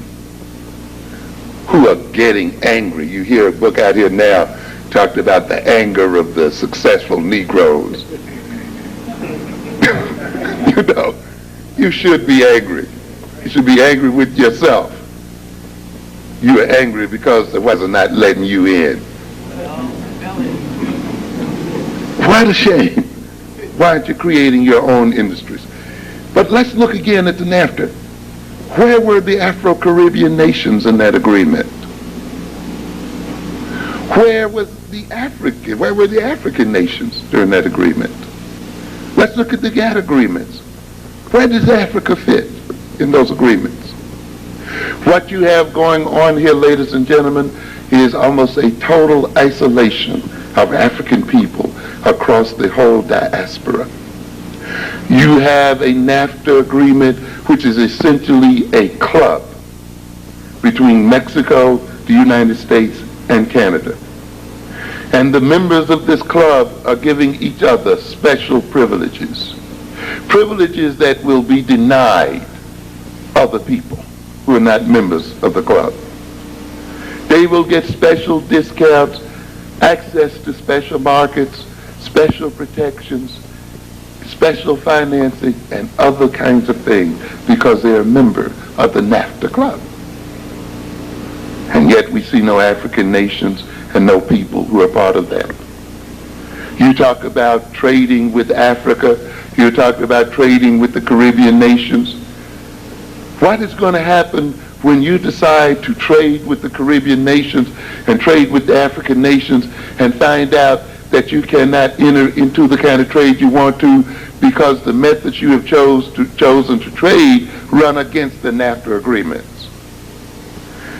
who are getting angry. You hear a book out here now talked about the anger of the successful Negroes. You know, you should be angry. You should be angry with yourself. You are angry because the whites are not letting you in. What a shame. Why aren't you creating your own industries? But let's look again at the NAFTA. Where were the Afro-Caribbean nations in that agreement? Where were the African nations during that agreement? Let's look at the GATT agreements. Where does Africa fit in those agreements? What you have going on here, ladies and gentlemen, is almost a total isolation of African people across the whole diaspora. You have a NAFTA agreement, which is essentially a club between Mexico, the United States, and Canada. And the members of this club are giving each other special privileges. Privileges that will be denied other people who are not members of the club. They will get special discounts, access to special markets, special protections, special financing, and other kinds of things because they're a member of the NAFTA club. And yet we see no African nations and no people who are part of that. You talk about trading with Africa, you talk about trading with the Caribbean nations. What is going to happen when you decide to trade with the Caribbean nations and trade with the African nations and find out that you cannot enter into the kind of trade you want to because the methods you have chosen to trade run against the NAFTA agreements?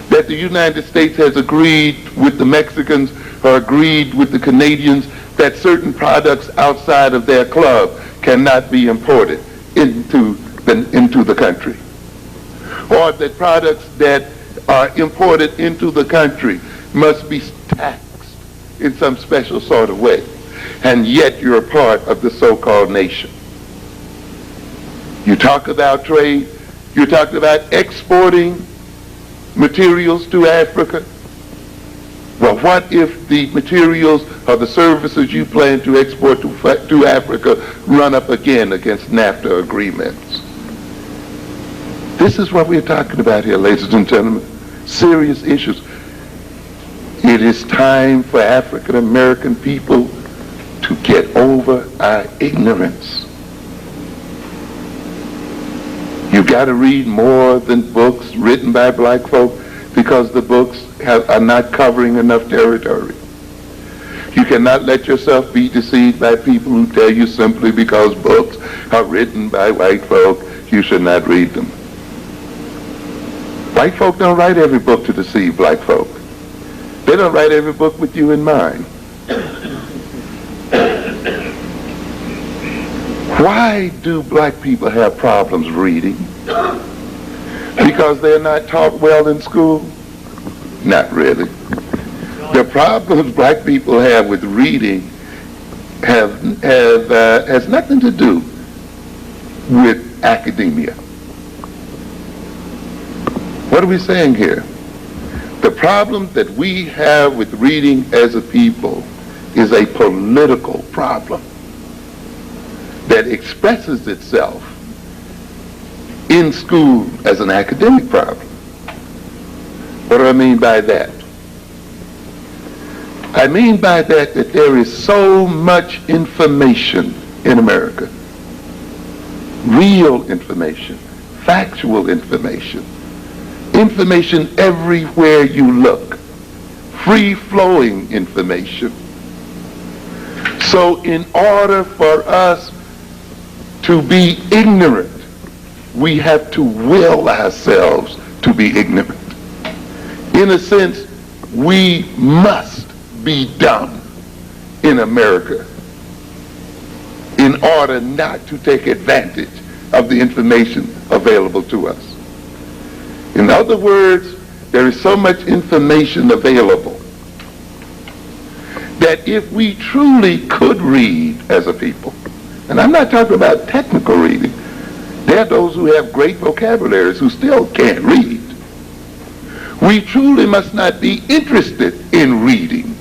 That the United States has agreed with the Mexicans or agreed with the Canadians that certain products outside of their club cannot be imported into the country. Or that products that are imported into the country must be taxed in some special sort of way. And yet you're a part of the so-called nation. You talk about trade, you talk about exporting materials to Africa. Well, what if the materials or the services you plan to export to Africa run up again against NAFTA agreements? This is what we're talking about here, ladies and gentlemen. Serious issues. It is time for African American people to get over our ignorance. You've got to read more than books written by black folk because the books are not covering enough territory. You cannot let yourself be deceived by people who tell you simply because books are written by white folk, you should not read them. White folk don't write every book to deceive black folk. They don't write every book with you in mind. Why do black people have problems reading? Because they're not taught well in school? Not really. The problems black people have with reading has nothing to do with academia. What are we saying here? The problem that we have with reading as a people is a political problem that expresses itself in school as an academic problem. What do I mean by that? I mean by that there is so much information in America. Real information, factual information, information everywhere you look, free-flowing information. So in order for us to be ignorant, we have to will ourselves to be ignorant. In a sense, we must be dumb in America in order not to take advantage of the information available to us. In other words, there is so much information available that if we truly could read as a people, and I'm not talking about technical reading, there are those who have great vocabularies who still can't read. We truly must not be interested in reading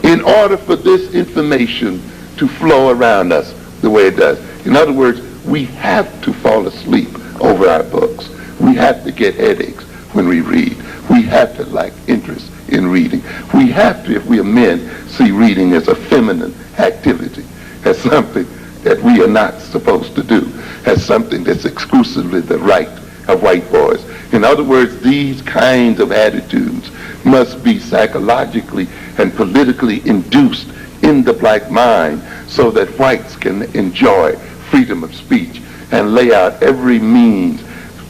in order for this information to flow around us the way it does. In other words, we have to fall asleep over our books. We have to get headaches when we read. We have to lack interest in reading. We have to, if we are men, see reading as a feminine activity, as something that we are not supposed to do, as something that's exclusively the right of white boys. In other words, these kinds of attitudes must be psychologically and politically induced in the black mind so that whites can enjoy freedom of speech and lay out every means,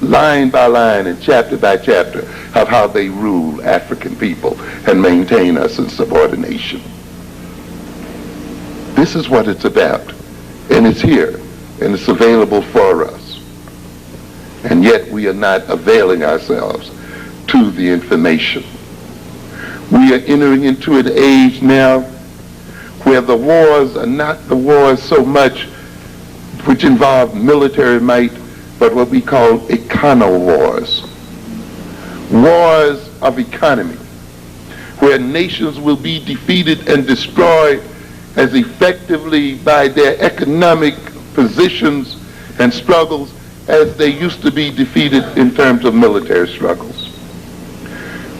line by line and chapter by chapter, of how they rule African people and maintain us in subordination. This is what it's about, and it's here, and it's available for us. And yet we are not availing ourselves to the information. We are entering into an age now where the wars are not the wars so much which involve military might, but what we call econo-wars. Wars of economy, where nations will be defeated and destroyed as effectively by their economic positions and struggles as they used to be defeated in terms of military struggles.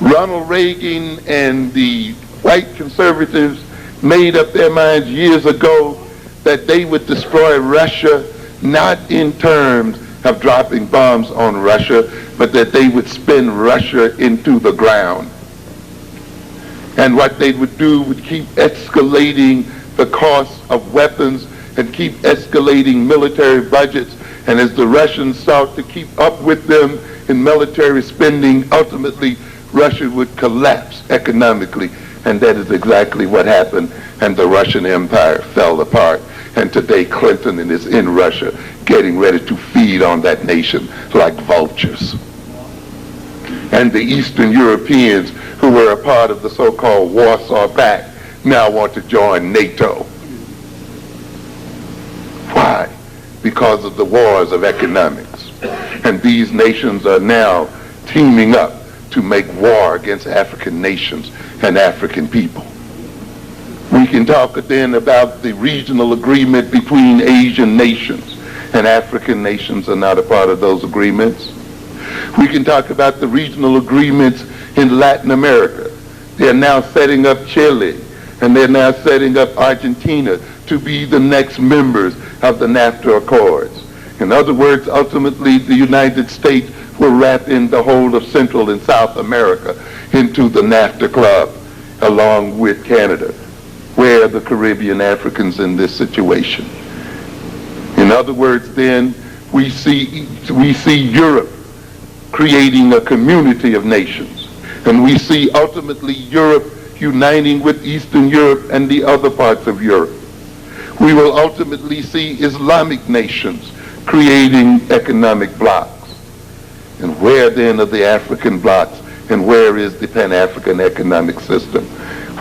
Ronald Reagan and the white conservatives made up their minds years ago that they would destroy Russia, not in terms of dropping bombs on Russia, but that they would spin Russia into the ground. And what they would do would keep escalating the cost of weapons and keep escalating military budgets. And as the Russians sought to keep up with them in military spending, ultimately Russia would collapse economically. And that is exactly what happened, and the Russian Empire fell apart. And today Clinton is in Russia getting ready to feed on that nation like vultures. And the Eastern Europeans who were a part of the so-called Warsaw Pact now want to join NATO. Why? Because of the wars of economics. And these nations are now teaming up to make war against African nations and African people. We can talk then about the regional agreement between Asian nations, and African nations are not a part of those agreements. We can talk about the regional agreements in Latin America. They're now setting up Chile, and they're now setting up Argentina to be the next members of the NAFTA Accords. In other words, ultimately the United States will wrap in the whole of Central and South America into the NAFTA club, along with Canada. Where are the Caribbean Africans in this situation? In other words, then, we see Europe creating a community of nations. And we see ultimately Europe uniting with Eastern Europe and the other parts of Europe. We will ultimately see Islamic nations creating economic blocks. And where then are the African blocks, and where is the Pan-African economic system?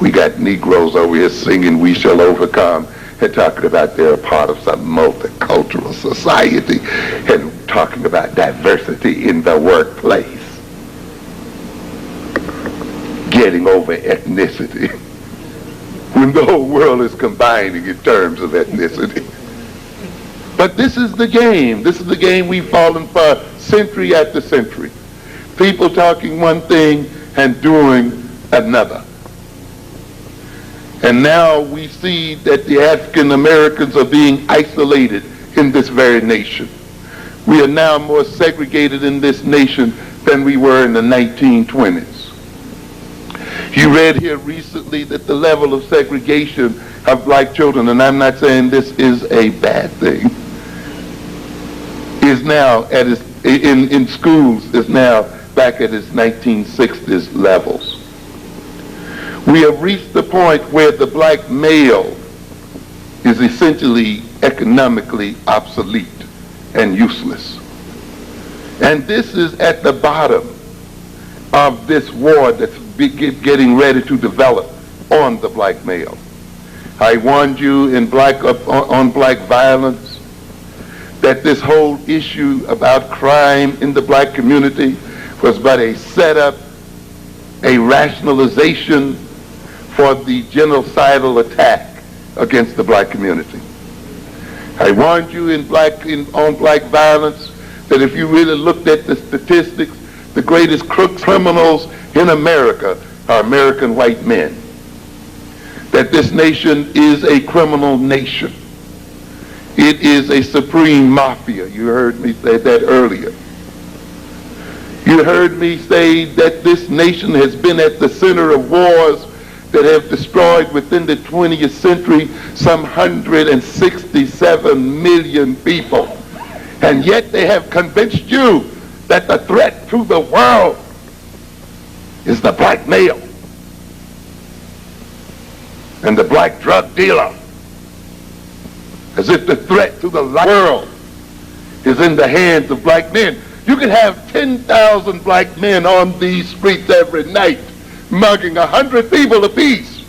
We got Negroes over here singing "We Shall Overcome" and talking about they're a part of some multicultural society and talking about diversity in the workplace. Getting over ethnicity when the whole world is combining in terms of ethnicity. But this is the game. This is the game we've fallen for century after century. People talking one thing and doing another. And now we see that the African Americans are being isolated in this very nation. We are now more segregated in this nation than we were in the 1920s. You read here recently that the level of segregation of black children, and I'm not saying this is a bad thing, is now in schools is now back at its 1960s levels. We have reached the point where the black male is essentially economically obsolete and useless. And this is at the bottom of this war that's getting ready to develop on the black male. I warned you on black violence that this whole issue about crime in the black community was but a setup, a rationalization for the genocidal attack against the black community. I warned you on black violence that if you really looked at the statistics, the greatest criminals in America are American white men. That this nation is a criminal nation. It is a supreme mafia. You heard me say that earlier. You heard me say that this nation has been at the center of wars that have destroyed within the 20th century some 167 million people. And yet they have convinced you that the threat to the world is the black male and the black drug dealer, as if the threat to the world is in the hands of black men. You could have 10,000 black men on these streets every night, mugging 100 people apiece,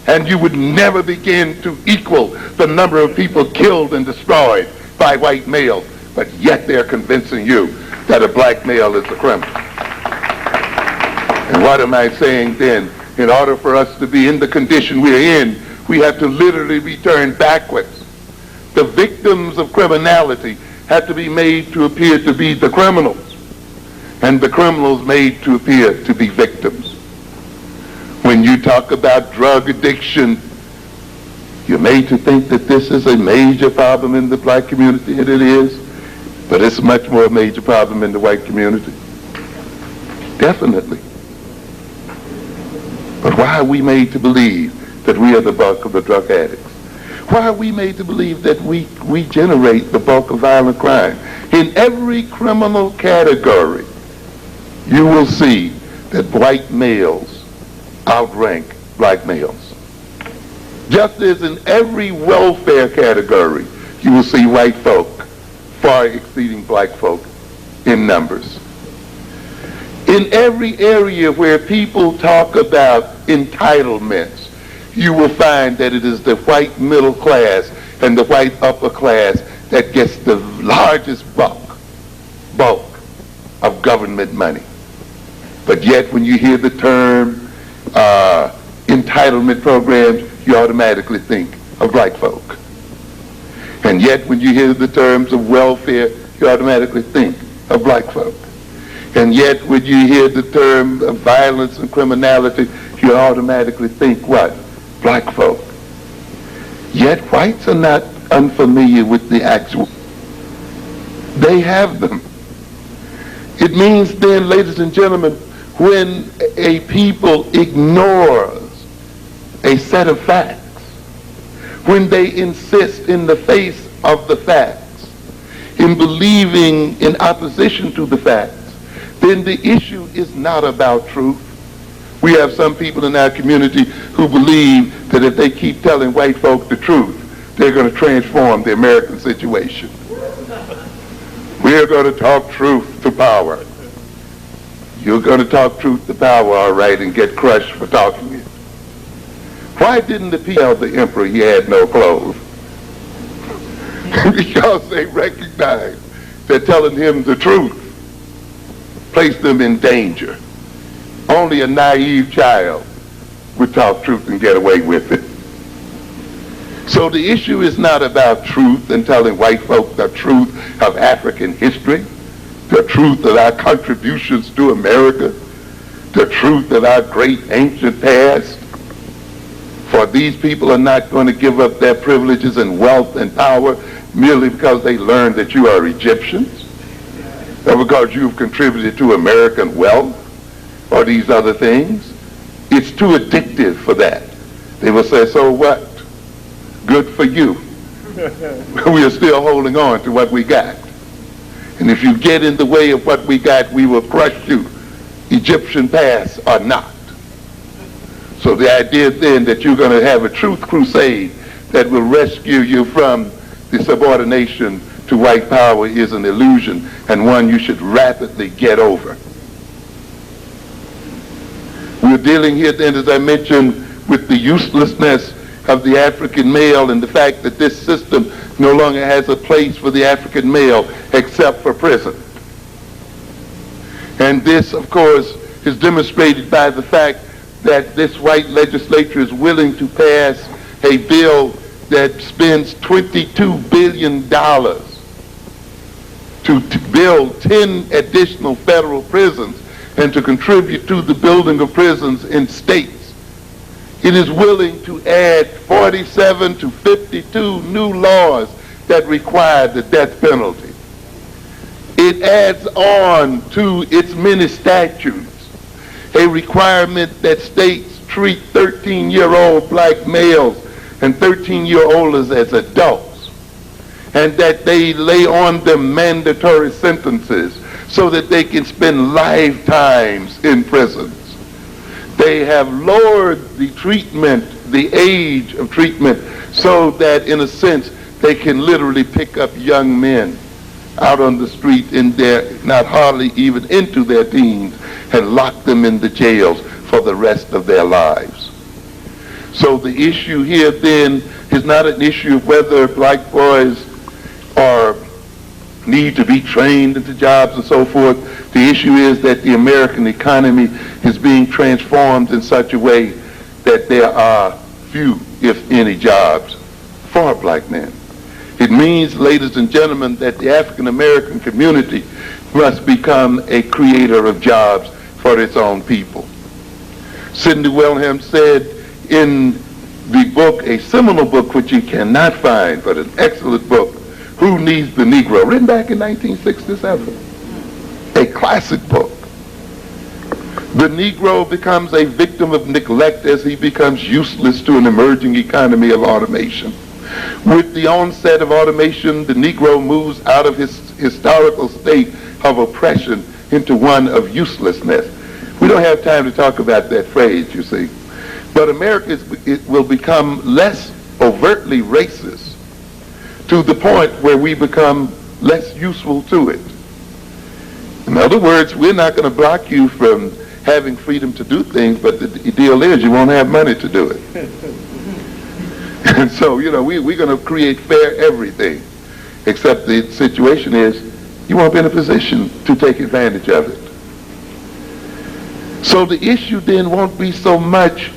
and you would never begin to equal the number of people killed and destroyed by white males. But yet they're convincing you that a black male is a criminal. And what am I saying then? In order for us to be in the condition we're in, we have to literally return backwards. The victims of criminality have to be made to appear to be the criminals, and the criminals made to appear to be victims. When you talk about drug addiction, you're made to think that this is a major problem in the black community, and it is, but it's much more a major problem in the white community. Definitely. But why are we made to believe that we are the bulk of the drug addicts? Why are we made to believe that we generate the bulk of violent crime? In every criminal category, you will see that white males outrank black males. Just as in every welfare category, you will see white folk far exceeding black folk in numbers. In every area where people talk about entitlements, you will find that it is the white middle class and the white upper class that gets the largest bulk of government money. But yet when you hear the term entitlement programs, you automatically think of black folk. And yet when you hear the terms of welfare, you automatically think of black folk. And yet when you hear the term of violence and criminality, you automatically think what? Black folk. Yet whites are not unfamiliar with the actual. They have them. It means then, ladies and gentlemen, when a people ignores a set of facts, when they insist in the face of the facts, in believing in opposition to the facts, then the issue is not about truth. We have some people in our community who believe that if they keep telling white folk the truth, they're going to transform the American situation. We're going to talk truth to power. You're going to talk truth to power, all right, and get crushed for talking it. Why didn't the people tell the emperor he had no clothes? Because they recognized that telling him the truth placed them in danger. Only a naive child would talk truth and get away with it. So the issue is not about truth and telling white folk the truth of African history, the truth of our contributions to America, the truth of our great ancient past. For these people are not going to give up their privileges and wealth and power merely because they learned that you are Egyptians, or because you've contributed to American wealth, or these other things. It's too addictive for that. They will say, so what? Good for you. We are still holding on to what we got. And if you get in the way of what we got, we will crush you Egyptian past or not. So the idea then that you're going to have a truth crusade that will rescue you from the subordination to white power is an illusion, and one you should rapidly get over. We're dealing here then, as I mentioned, with the uselessness of the African male and the fact that this system no longer has a place for the African male except for prison. And this, of course, is demonstrated by the fact that this white legislature is willing to pass a bill that spends $22 billion to build 10 additional federal prisons and to contribute to the building of prisons in states. It is willing to add 47 to 52 new laws that require the death penalty. It adds on to its many statutes a requirement that states treat 13-year-old black males and 13-year-olds as adults, and that they lay on them mandatory sentences so that they can spend lifetimes in prisons. They have lowered the treatment, the age of treatment, so that in a sense they can literally pick up young men out on the street in their, not hardly even into their teens, and lock them in the jails for the rest of their lives. So the issue here then is not an issue of whether black boys need to be trained into jobs and so forth. The issue is that the American economy is being transformed in such a way that there are few, if any, jobs for black men. It means, ladies and gentlemen, that the African American community must become a creator of jobs for its own people. Sidney Wilhelm said in the book, a seminal book which you cannot find, but an excellent book, Who Needs the Negro, written back in 1967, a classic book. The Negro becomes a victim of neglect as he becomes useless to an emerging economy of automation. With the onset of automation, the Negro moves out of his historical state of oppression into one of uselessness. We don't have time to talk about that phrase, you see. But America will become less overtly racist to the point where we become less useful to it. In other words, we're not going to block you from having freedom to do things, but the deal is you won't have money to do it. And so, you know, we're going to create fair everything, except the situation is you won't be in a position to take advantage of it. So the issue then won't be so much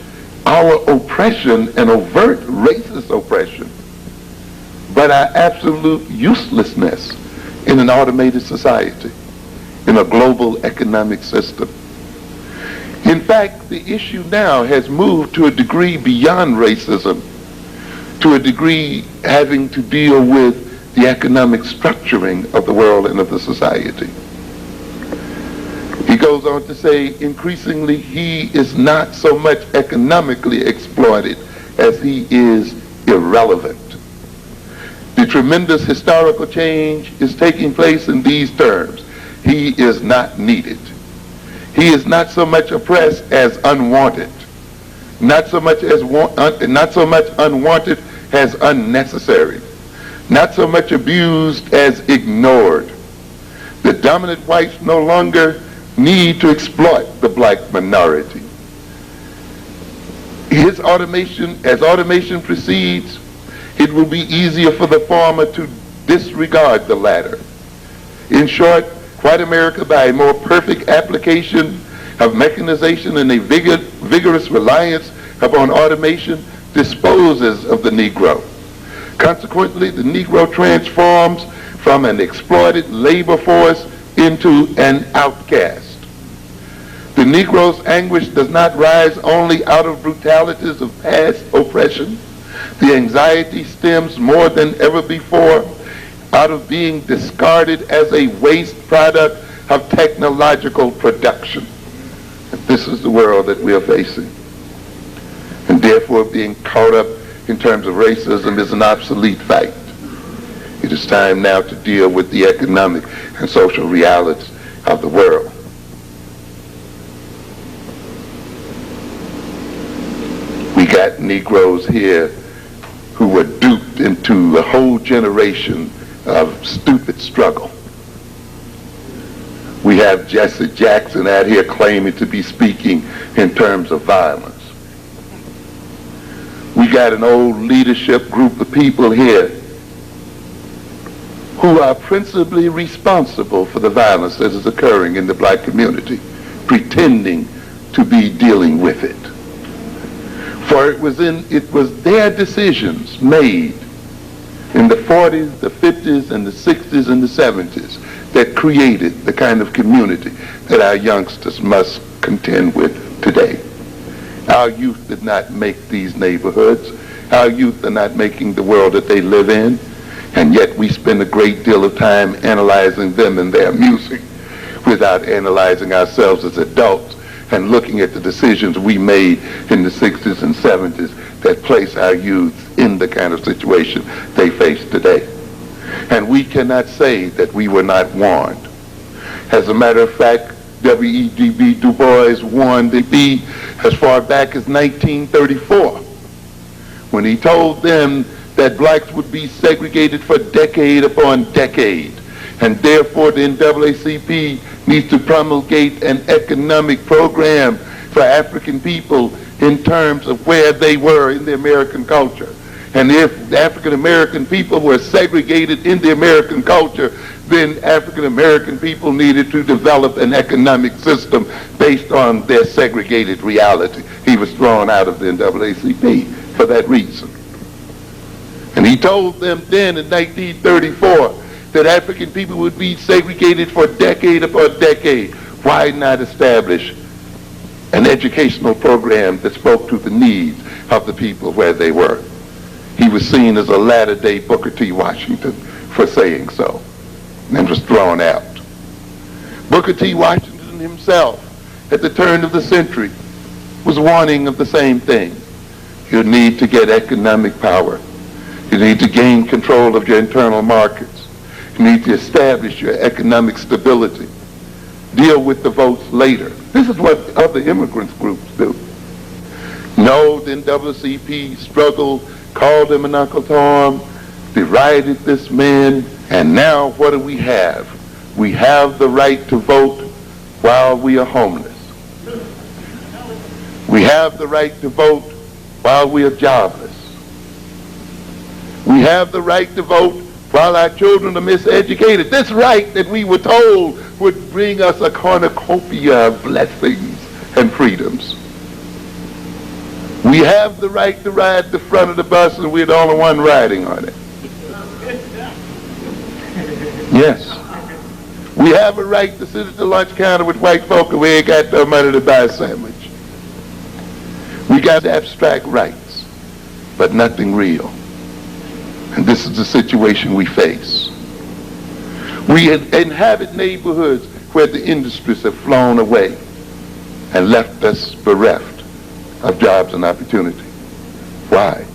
our oppression and overt racist oppression, but our absolute uselessness in an automated society, in a global economic system. In fact, the issue now has moved to a degree beyond racism, to a degree having to deal with the economic structuring of the world and of the society. He goes on to say, increasingly, he is not so much economically exploited as he is irrelevant. The tremendous historical change is taking place in these terms. He is not needed. He is not so much oppressed as unwanted. Not so much unwanted as unnecessary. Not so much abused as ignored. The dominant whites no longer need to exploit the black minority. As automation proceeds, it will be easier for the former to disregard the latter. In short, white America, by a more perfect application of mechanization and a vigorous reliance upon automation, disposes of the Negro. Consequently, the Negro transforms from an exploited labor force into an outcast. The Negro's anguish does not rise only out of brutalities of past oppression. The anxiety stems more than ever before out of being discarded as a waste product of technological production. And this is the world that we are facing. And therefore, being caught up in terms of racism is an obsolete fact. It is time now to deal with the economic and social realities of the world. got Negroes here who were duped into a whole generation of stupid struggle. We have Jesse Jackson out here claiming to be speaking in terms of violence. We got an old leadership group of people here who are principally responsible for the violence that is occurring in the black community, pretending to be dealing with it. For it was their decisions made in the 40s, the 50s, and the 60s, and the 70s that created the kind of community that our youngsters must contend with today. Our youth did not make these neighborhoods. Our youth are not making the world that they live in, and yet we spend a great deal of time analyzing them and their music without analyzing ourselves as adults and looking at the decisions we made in the 60s and 70s that place our youth in the kind of situation they face today. And we cannot say that we were not warned. As a matter of fact, W.E.B. Du Bois warned the B as far back as 1934 when he told them that blacks would be segregated for decade upon decade, and therefore the NAACP needs to promulgate an economic program for African people in terms of where they were in the American culture. And if the African American people were segregated in the American culture, then African American people needed to develop an economic system based on their segregated reality. He was thrown out of the NAACP for that reason. And he told them then in 1934 that African people would be segregated for decade upon decade. Why not establish an educational program that spoke to the needs of the people where they were? He was seen as a latter-day Booker T. Washington for saying so, and was thrown out. Booker T. Washington himself, at the turn of the century, was warning of the same thing. You need to get economic power. You need to gain control of your internal markets. You need to establish your economic stability. Deal with the votes later. This is what other immigrants groups do. No, the NAACP struggled, called him an Uncle Tom, derided this man, and now what do we have? We have the right to vote while we are homeless. We have the right to vote while we are jobless. We have the right to vote while our children are miseducated. This right that we were told would bring us a cornucopia of blessings and freedoms. We have the right to ride the front of the bus and we're the only one riding on it. Yes. We have a right to sit at the lunch counter with white folk and we ain't got no money to buy a sandwich. We got abstract rights, but nothing real. And this is the situation we face. We inhabit neighborhoods where the industries have flown away and left us bereft of jobs and opportunity. Why?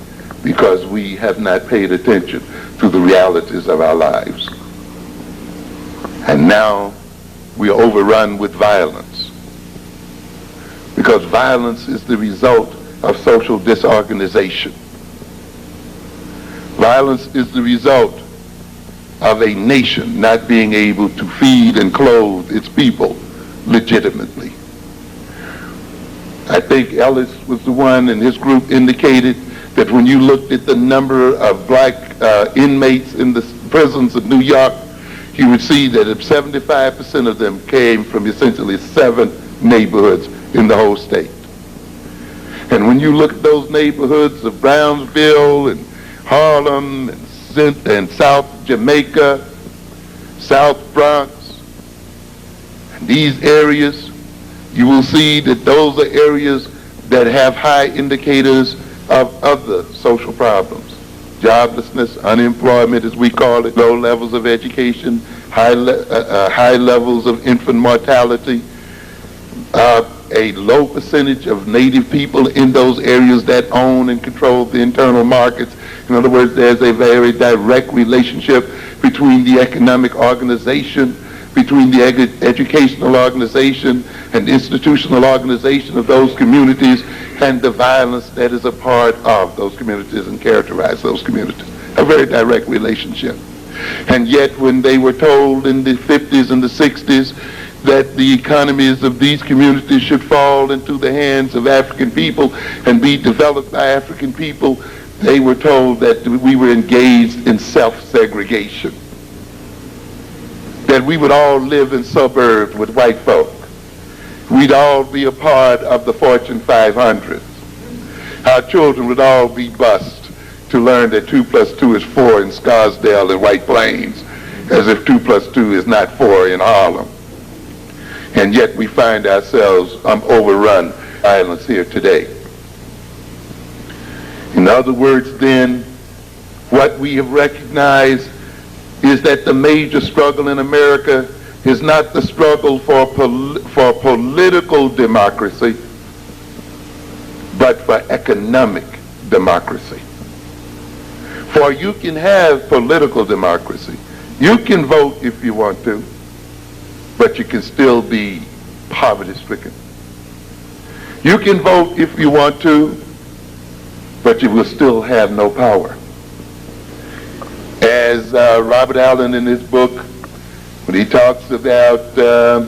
Because we have not paid attention to the realities of our lives. And now we are overrun with violence. Because violence is the result of social disorganization. Violence is the result of a nation not being able to feed and clothe its people legitimately. I think Ellis was the one, and his group indicated that when you looked at the number of black inmates in the prisons of New York, you would see that 75% of them came from essentially 7 neighborhoods in the whole state. And when you look at those neighborhoods of Brownsville and Harlem and South Jamaica, South Bronx, and these areas, you will see that those are areas that have high indicators of other social problems. Joblessness, unemployment as we call it, low levels of education, high levels of infant mortality, a low percentage of native people in those areas that own and control the internal markets. In other words, there's a very direct relationship between the economic organization between the educational organization and institutional organization of those communities and the violence that is a part of those communities and characterize those communities. A very direct relationship. And yet when they were told in the 50s and the 60s that the economies of these communities should fall into the hands of African people and be developed by African people, they were told that we were engaged in self-segregation, that we would all live in suburbs with white folk. We'd all be a part of the Fortune 500. Our children would all be bused to learn that 2 + 2 is 4 in Scarsdale and White Plains, as if 2 + 2 is not 4 in Harlem. And yet we find ourselves overrun by violence here today. In other words, then, what we have recognized is that the major struggle in America is not the struggle for political democracy, but for economic democracy. For you can have political democracy. You can vote if you want to, but you can still be poverty-stricken. You can vote if you want to, but you will still have no power. As Robert Allen in his book, when he talks about, the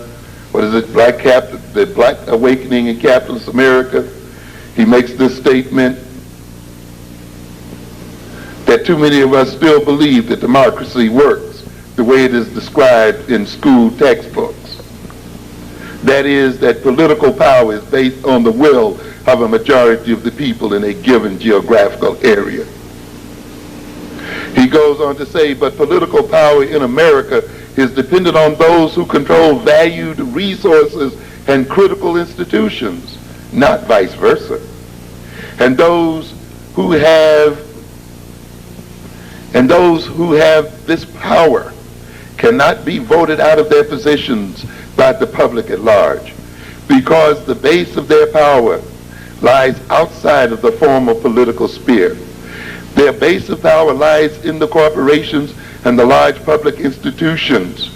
Black Awakening in Capitalist America, he makes this statement that too many of us still believe that democracy works the way it is described in school textbooks. That is, that political power is based on the will of a majority of the people in a given geographical area. He goes on to say, but political power in America is dependent on those who control valued resources and critical institutions, not vice versa. And those who have this power cannot be voted out of their positions by the public at large, because the base of their power lies outside of the formal political sphere. Their base of power lies in the corporations and the large public institutions,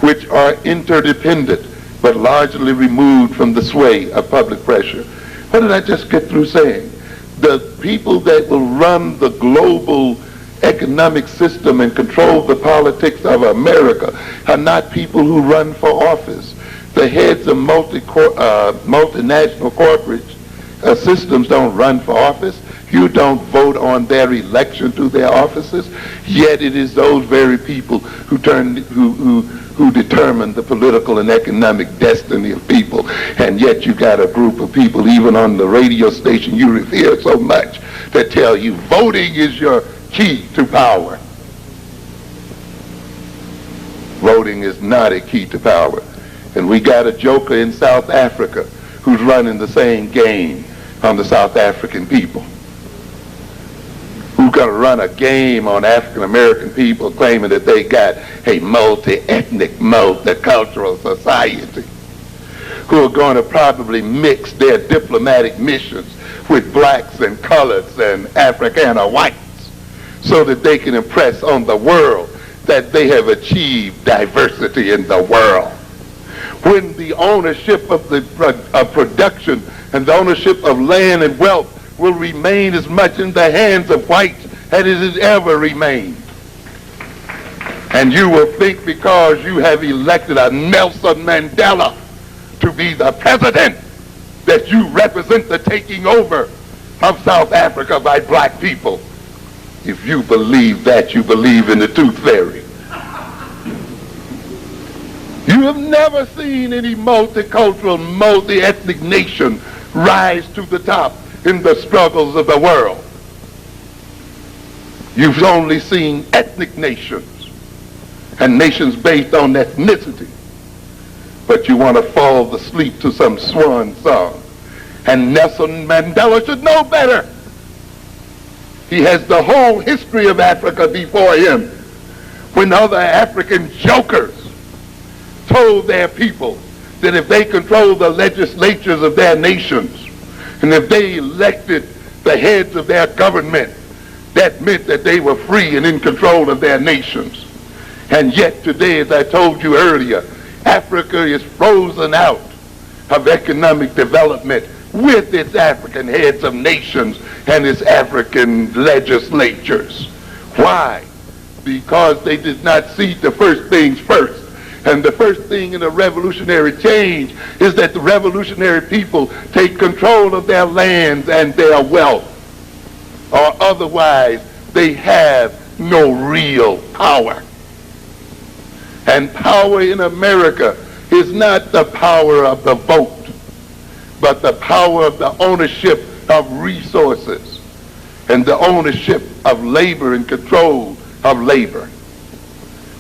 which are interdependent but largely removed from the sway of public pressure. What did I just get through saying? The people that will run the global economic system and control the politics of America are not people who run for office. The heads of multinational corporate systems don't run for office. You don't vote on their election to their offices. Yet it is those very people who determine the political and economic destiny of people. And yet you got a group of people, even on the radio station you revere so much, that tell you voting is your key to power. Voting is not a key to power. And we got a joker in South Africa who's running the same game on the South African people. Who's going to run a game on African American people, claiming that they got a multi-ethnic, multicultural society, who are going to probably mix their diplomatic missions with blacks and coloreds and Afrikaner whites, so that they can impress on the world that they have achieved diversity in the world. When the ownership of production and the ownership of land and wealth will remain as much in the hands of whites as it has ever remained. And you will think because you have elected a Nelson Mandela to be the president that you represent the taking over of South Africa by black people. If you believe that, you believe in the tooth fairy. You have never seen any multicultural, multi-ethnic nation rise to the top in the struggles of the world. You've only seen ethnic nations and nations based on ethnicity. But you want to fall asleep to some swan song. And Nelson Mandela should know better. He has the whole history of Africa before him, when other African jokers told their people that if they controlled the legislatures of their nations, and if they elected the heads of their government, that meant that they were free and in control of their nations. And yet today, as I told you earlier, Africa is frozen out of economic development with its African heads of nations and its African legislatures. Why? Because they did not see the first things first. And the first thing in a revolutionary change is that the revolutionary people take control of their lands and their wealth, or otherwise they have no real power. And power in America is not the power of the vote, but the power of the ownership of resources and the ownership of labor and control of labor.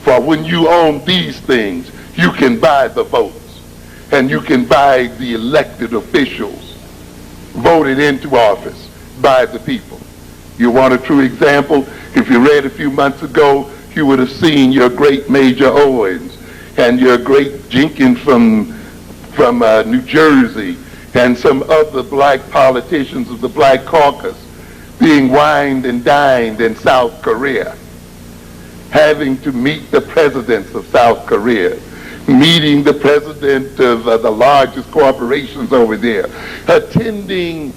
For when you own these things, you can buy the votes and you can buy the elected officials voted into office by the people. You want a true example? If you read a few months ago, you would have seen your great Major Owens and your great Jenkins from New Jersey and some other black politicians of the Black Caucus being wined and dined in South Korea, having to meet the presidents of South Korea, meeting the president of the largest corporations over there, attending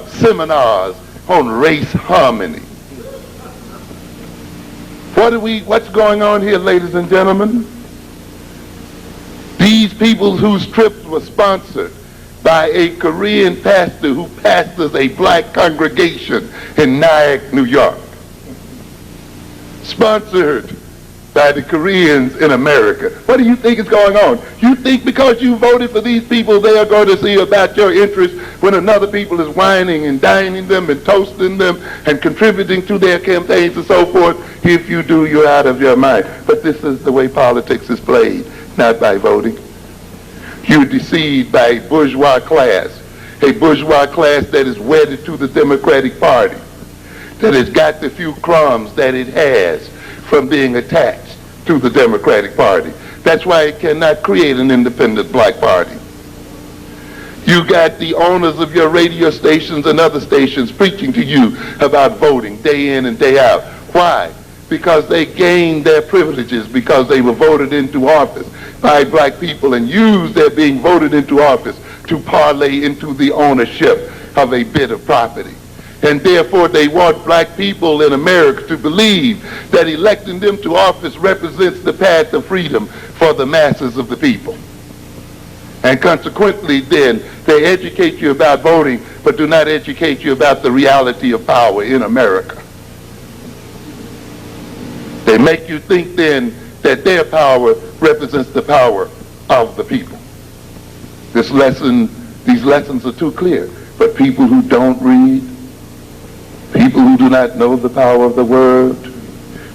seminars on race harmony. What's going on here, ladies and gentlemen? These people whose trips were sponsored by a Korean pastor who pastors a black congregation in Nyack, New York. Sponsored by the Koreans in America. What do you think is going on? You think because you voted for these people, they are going to see about your interests when another people is whining and dining them and toasting them and contributing to their campaigns and so forth? If you do, you're out of your mind. But this is the way politics is played, not by voting. You're deceived by a bourgeois class that is wedded to the Democratic Party, that has got the few crumbs that it has from being attached to the Democratic Party. That's why it cannot create an independent black party. You got the owners of your radio stations and other stations preaching to you about voting day in and day out. Why? Because they gained their privileges because they were voted into office by black people and used their being voted into office to parlay into the ownership of a bit of property. And therefore they want black people in America to believe that electing them to office represents the path of freedom for the masses of the people. And consequently then, they educate you about voting, but do not educate you about the reality of power in America. They make you think then that their power represents the power of the people. These lessons are too clear. But people who don't read, people who do not know the power of the word,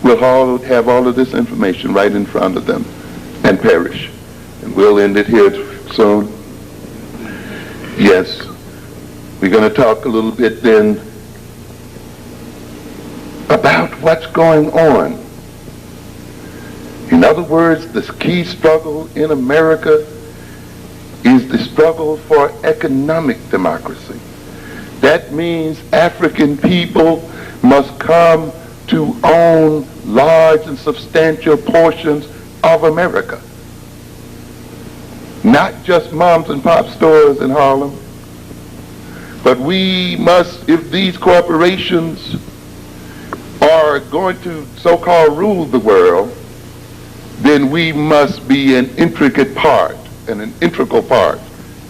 will have all of this information right in front of them and perish. And we'll end it here soon. Yes, we're going to talk a little bit then about what's going on. In other words, the key struggle in America is the struggle for economic democracy. That means African people must come to own large and substantial portions of America. Not just moms and pop stores in Harlem, but we must, if these corporations are going to so-called rule the world, then we must be an intricate part and an integral part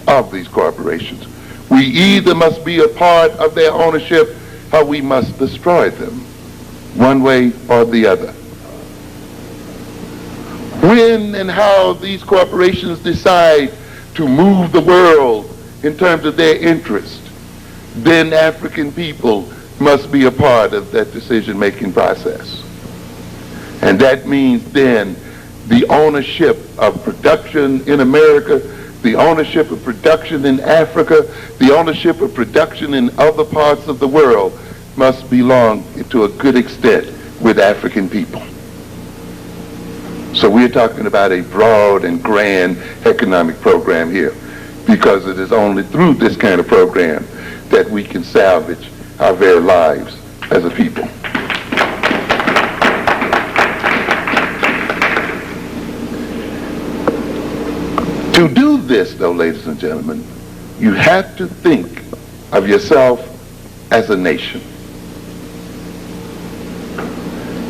of these corporations. We either must be a part of their ownership or we must destroy them, one way or the other. When and how these corporations decide to move the world in terms of their interest, then African people must be a part of that decision-making process. And that means then the ownership of production in America, the ownership of production in Africa, the ownership of production in other parts of the world must belong to a good extent with African people. So we're talking about a broad and grand economic program here, because it is only through this kind of program that we can salvage our very lives as a people. To do this, though, ladies and gentlemen, you have to think of yourself as a nation.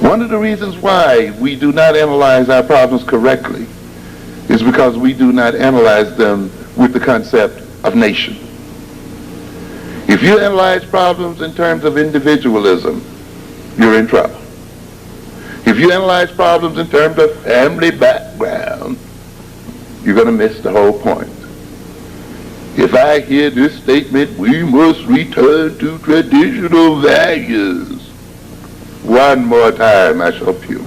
One of the reasons why we do not analyze our problems correctly is because we do not analyze them with the concept of nation. If you analyze problems in terms of individualism, you're in trouble. If you analyze problems in terms of family background, you're going to miss the whole point. If I hear this statement, we must return to traditional values, one more time I shall puke.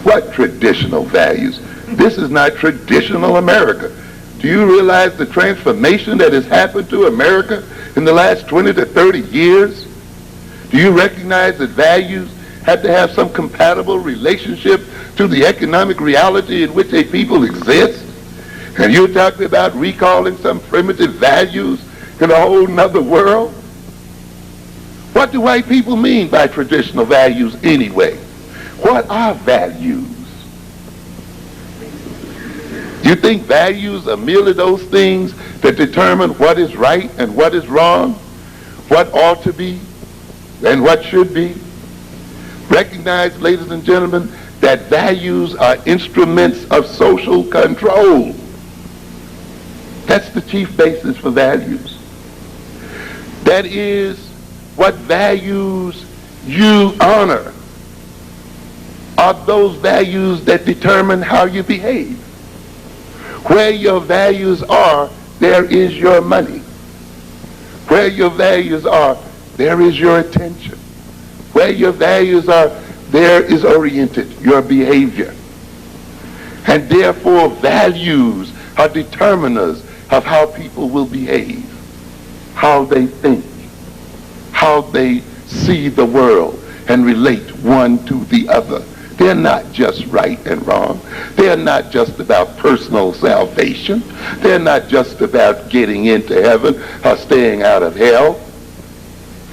What traditional values? This is not traditional America. Do you realize the transformation that has happened to America in the last 20 to 30 years? Do you recognize that values have to have some compatible relationship to the economic reality in which a people exist? And you're talking about recalling some primitive values in a whole nother world? What do white people mean by traditional values anyway? What are values? You think values are merely those things that determine what is right and what is wrong, what ought to be and what should be? Recognize, ladies and gentlemen, that values are instruments of social control. That's the chief basis for values. That is what values you honor are those values that determine how you behave. Where your values are, there is your money. Where your values are, there is your attention. Where your values are, there is oriented your behavior. And therefore, values are determiners of how people will behave, how they think, how they see the world and relate one to the other. They're not just right and wrong. They're not just about personal salvation. They're not just about getting into heaven or staying out of hell.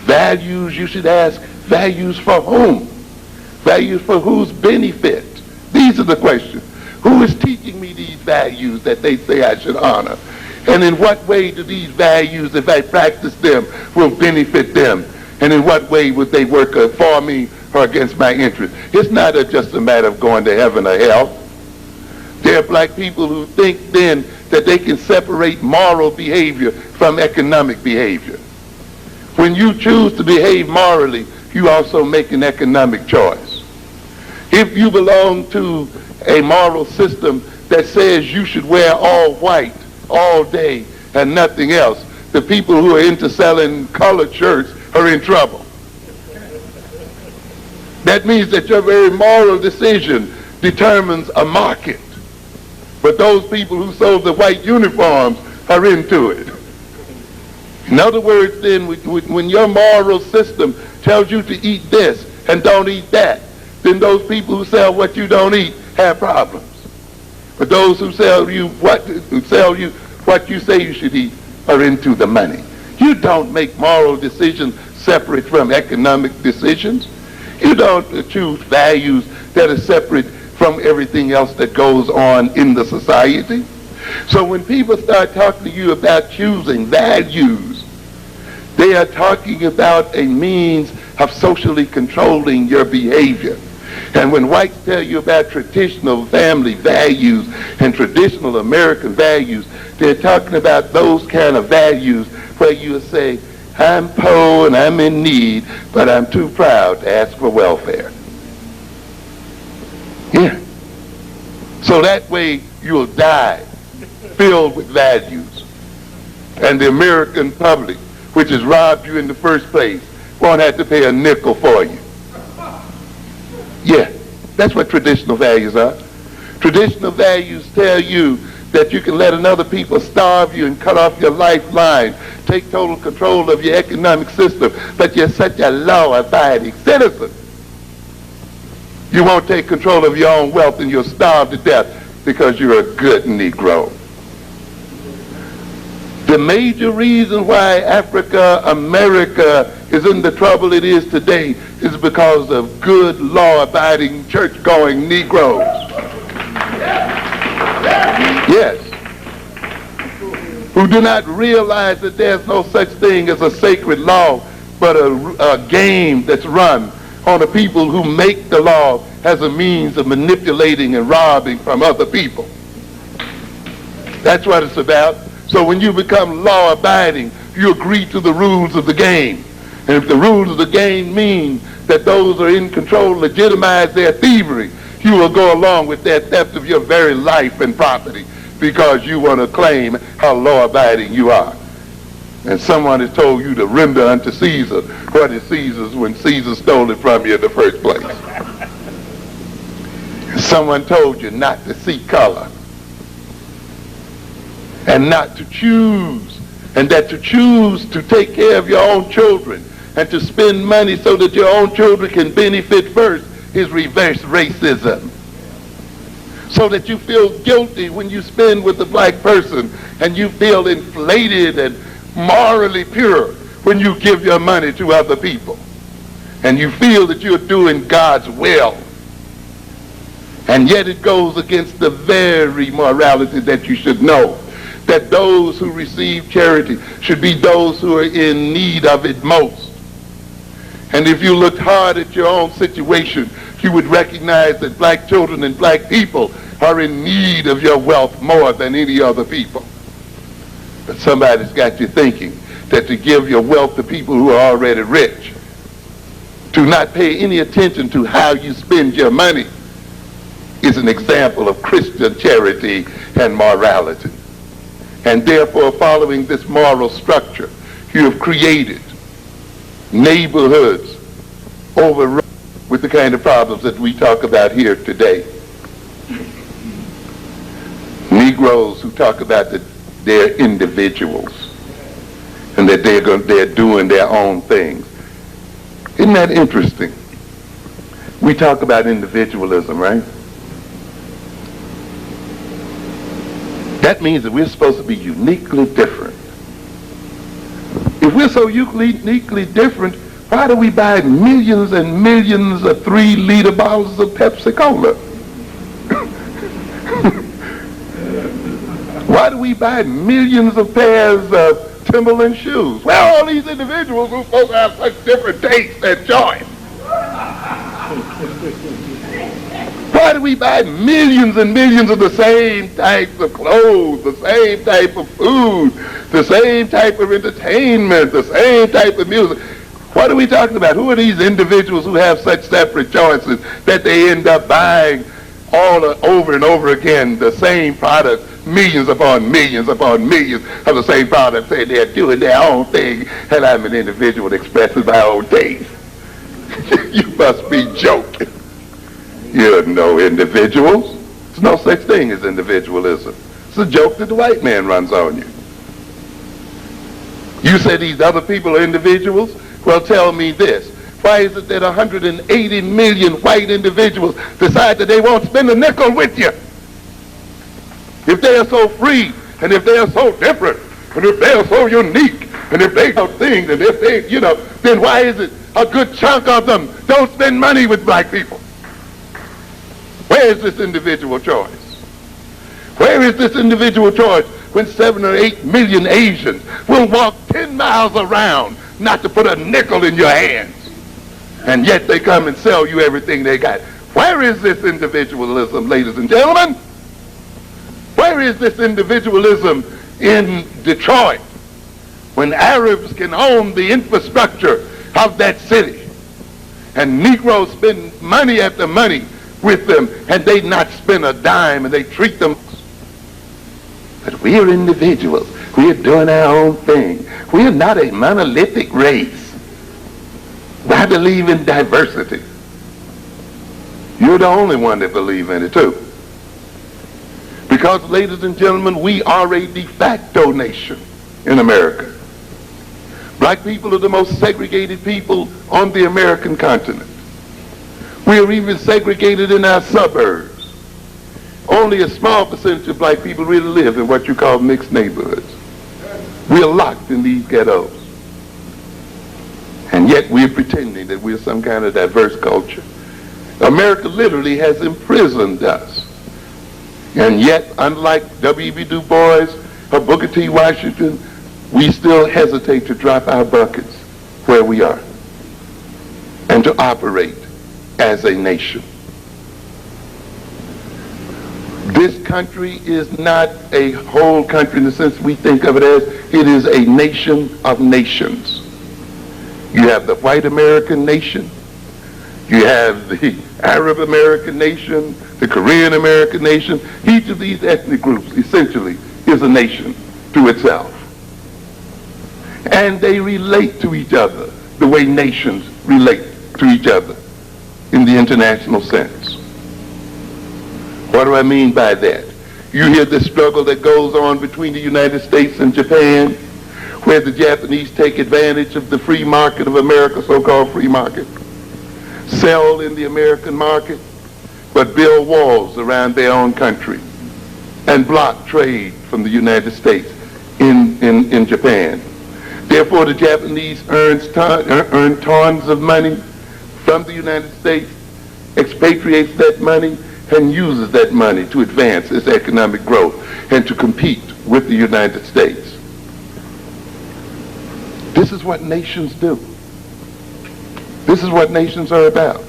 Values, you should ask, values for whom? Values for whose benefit? These are the questions. Who is teaching me these values that they say I should honor? And in what way do these values, if I practice them, will benefit them? And in what way would they work for me or against my interest? It's not just a matter of going to heaven or hell. There are black people who think then that they can separate moral behavior from economic behavior. When you choose to behave morally, you also make an economic choice. If you belong to a moral system that says you should wear all white all day and nothing else, the people who are into selling colored shirts are in trouble. That means that your very moral decision determines a market. But those people who sold the white uniforms are into it. In other words, then, when your moral system tells you to eat this and don't eat that, then those people who sell what you don't eat have problems. But those who sell you what you say you should eat are into the money. You don't make moral decisions separate from economic decisions. You don't choose values that are separate from everything else that goes on in the society. So when people start talking to you about choosing values, they are talking about a means of socially controlling your behavior. And when whites tell you about traditional family values and traditional American values, they're talking about those kind of values where you say, I'm poor and I'm in need, but I'm too proud to ask for welfare. Yeah. So that way you'll die filled with values. And the American public, which has robbed you in the first place, won't have to pay a nickel for you. Yeah, that's what traditional values are. Traditional values tell you that you can let another people starve you and cut off your lifeline, take total control of your economic system, but you're such a law-abiding citizen. You won't take control of your own wealth and you'll starve to death because you're a good Negro. The major reason why America is in the trouble it is today is because of good, law-abiding, church-going Negroes. Yes. Who do not realize that there's no such thing as a sacred law, but a game that's run on the people who make the law as a means of manipulating and robbing from other people. That's what it's about. So when you become law-abiding, you agree to the rules of the game. And if the rules of the game mean that those who are in control legitimize their thievery, you will go along with their theft of your very life and property because you want to claim how law-abiding you are. And someone has told you to render unto Caesar what is Caesar's when Caesar stole it from you in the first place. And someone told you not to see color and not to choose, and that to choose to take care of your own children and to spend money so that your own children can benefit first is reverse racism. So that you feel guilty when you spend with a black person, and you feel inflated and morally pure when you give your money to other people. And you feel that you're doing God's will. And yet it goes against the very morality that you should know, that those who receive charity should be those who are in need of it most. And if you looked hard at your own situation, you would recognize that black children and black people are in need of your wealth more than any other people. But somebody's got you thinking that to give your wealth to people who are already rich, to not pay any attention to how you spend your money, is an example of Christian charity and morality. And therefore, following this moral structure, you have created neighborhoods overrun with the kind of problems that we talk about here today. Negroes who talk about that they're individuals and that they're doing their own things. Isn't that interesting? We talk about individualism, right? That means that we're supposed to be uniquely different. If we're so uniquely different, why do we buy millions and millions of 3-liter bottles of Pepsi-Cola? Why do we buy millions of pairs of Timberland shoes? Well, all these individuals who are supposed to have such different tastes and choice. Why do we buy millions and millions of the same types of clothes, the same type of food, the same type of entertainment, the same type of music? What are we talking about? Who are these individuals who have such separate choices that they end up buying over and over again the same product, millions upon millions upon millions of the same product, saying they're doing their own thing, and I'm an individual expressing my own taste? You must be joking. You're no individuals. There's no such thing as individualism. It's a joke that the white man runs on you. You say these other people are individuals? Well, tell me this. Why is it that 180 million white individuals decide that they won't spend a nickel with you? If they are so free, and if they are so different, and if they are so unique, and if they have things, and if they, then why is it a good chunk of them don't spend money with black people? Where is this individual choice? Where is this individual choice when 7 or 8 million Asians will walk 10 miles around not to put a nickel in your hands, and yet they come and sell you everything they got? Where is this individualism, ladies and gentlemen? Where is this individualism in Detroit when Arabs can own the infrastructure of that city and Negroes spend money after money with them and they not spend a dime and they treat them? But we are individuals. We are doing our own thing. We are not a monolithic race. I believe in diversity. You're the only one that believe in it too. Because, ladies and gentlemen, we are a de facto nation in America. Black people are the most segregated people on the American continent. We are even segregated in our suburbs. Only a small percentage of black people really live in what you call mixed neighborhoods. We are locked in these ghettos. And yet we're pretending that we're some kind of diverse culture. America literally has imprisoned us And yet, unlike W.E.B. Du Bois or Booker T. Washington, we still hesitate to drop our buckets where we are and to operate as a nation. This country is not a whole country in the sense we think of it as. It is a nation of nations. You have the white American nation, you have the Arab American nation, the Korean American nation. Each of these ethnic groups essentially is a nation to itself. And they relate to each other the way nations relate to each other in the international sense. What do I mean by that? You hear the struggle that goes on between the United States and Japan, where the Japanese take advantage of the free market of America, so-called free market, sell in the American market, but build walls around their own country and block trade from the United States in Japan. Therefore, the Japanese earn tons of money from the United States, expatriates that money, and uses that money to advance its economic growth and to compete with the United States. This is what nations do. This is what nations are about.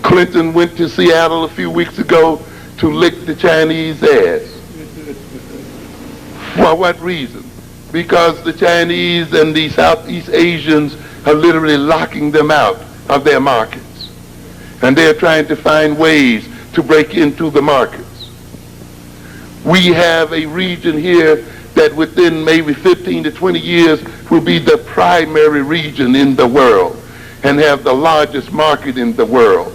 Clinton went to Seattle a few weeks ago to lick the Chinese ass. For what reason? Because the Chinese and the Southeast Asians are literally locking them out of their markets. And they're trying to find ways to break into the markets. We have a region here that within maybe 15 to 20 years will be the primary region in the world and have the largest market in the world,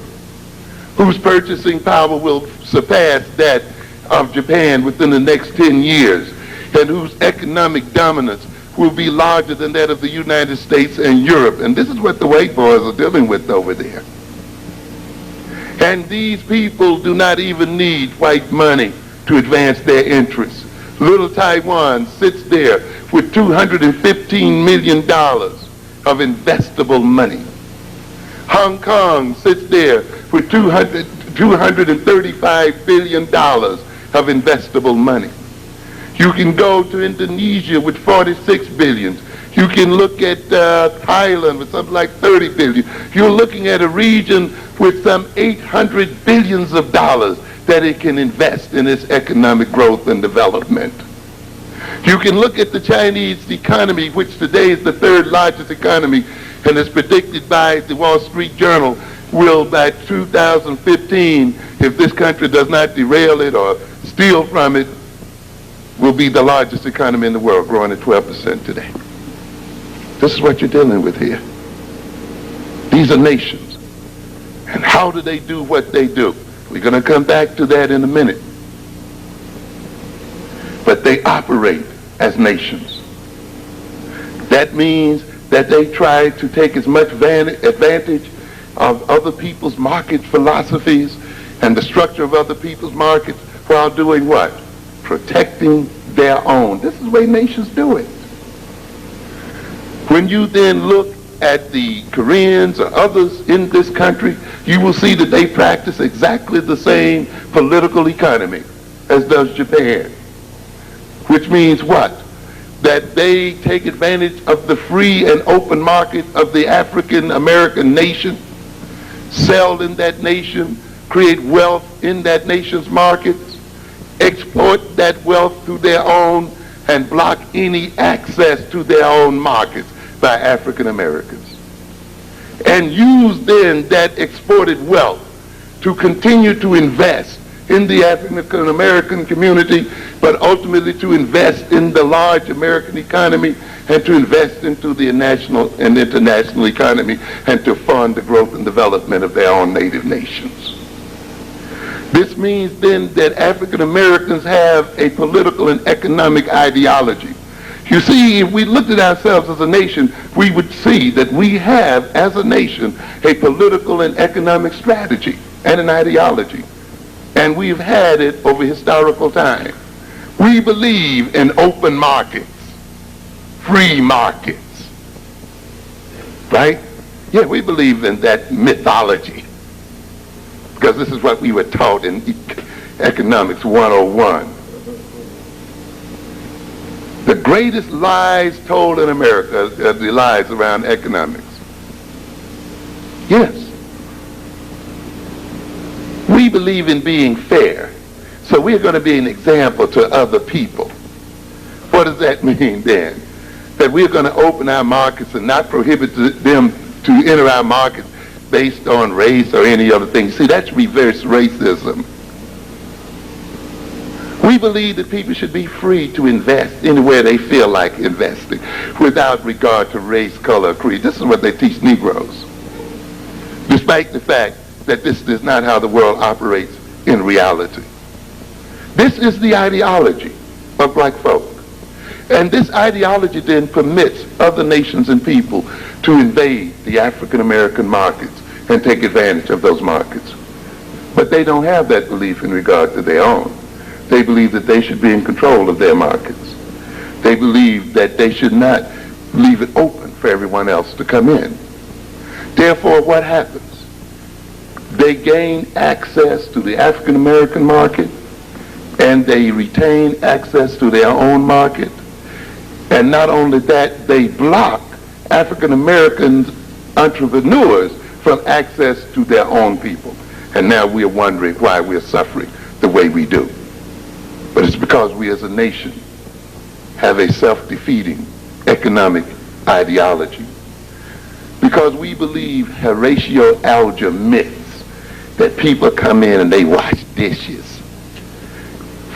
whose purchasing power will surpass that of Japan within the next 10 years, and whose economic dominance will be larger than that of the United States and Europe. And this is what the white boys are dealing with over there. And these people do not even need white money to advance their interests. Little Taiwan sits there with $215 million of investable money. Hong Kong sits there with $235 billion of investable money. You can go to Indonesia with 46 billion. You can look at Thailand with something like 30 billion. You're looking at a region with some 800 billions of dollars that it can invest in its economic growth and development. You can look at the Chinese economy, which today is the third largest economy, and is predicted by the Wall Street Journal will, by 2015, if this country does not derail it or steal from it, will be the largest economy in the world, growing at 12% today. This is what you're dealing with here. These are nations. And how do they do what they do? We're going to come back to that in a minute. But they operate as nations. That means that they try to take as much advantage of other people's market philosophies and the structure of other people's markets while doing what? Protecting their own. This is the way nations do it. When you then look at the Koreans or others in this country, you will see that they practice exactly the same political economy as does Japan. Which means what? That they take advantage of the free and open market of the African American nation, sell in that nation, create wealth in that nation's markets, export that wealth to their own, and block any access to their own markets by African Americans. And use then that exported wealth to continue to invest in the African American community, but ultimately to invest in the large American economy and to invest into the national and international economy and to fund the growth and development of their own native nations. This means then that African Americans have a political and economic ideology. You see, if we looked at ourselves as a nation, we would see that we have, as a nation, a political and economic strategy and an ideology. And we've had it over historical time. We believe in open markets, free markets, right? Yeah, we believe in that mythology, because this is what we were taught in Economics 101. The greatest lies told in America are the lies around economics. Yes. We believe in being fair, so we're going to be an example to other people. What does that mean then? That we're going to open our markets and not prohibit them to enter our markets based on race or any other thing. See, that's reverse racism. We believe that people should be free to invest anywhere they feel like investing without regard to race, color, or creed. This is what they teach Negroes, despite the fact that this is not how the world operates in reality. This is the ideology of black folk. And this ideology then permits other nations and people to invade the African American markets and take advantage of those markets. But they don't have that belief in regard to their own. They believe that they should be in control of their markets. They believe that they should not leave it open for everyone else to come in. Therefore, what happens? They gain access to the African American market, and they retain access to their own market. And not only that, they block African American entrepreneurs from access to their own people. And now we're wondering why we're suffering the way we do. But it's because we as a nation have a self-defeating economic ideology. Because we believe Horatio Alger myths that people come in and they wash dishes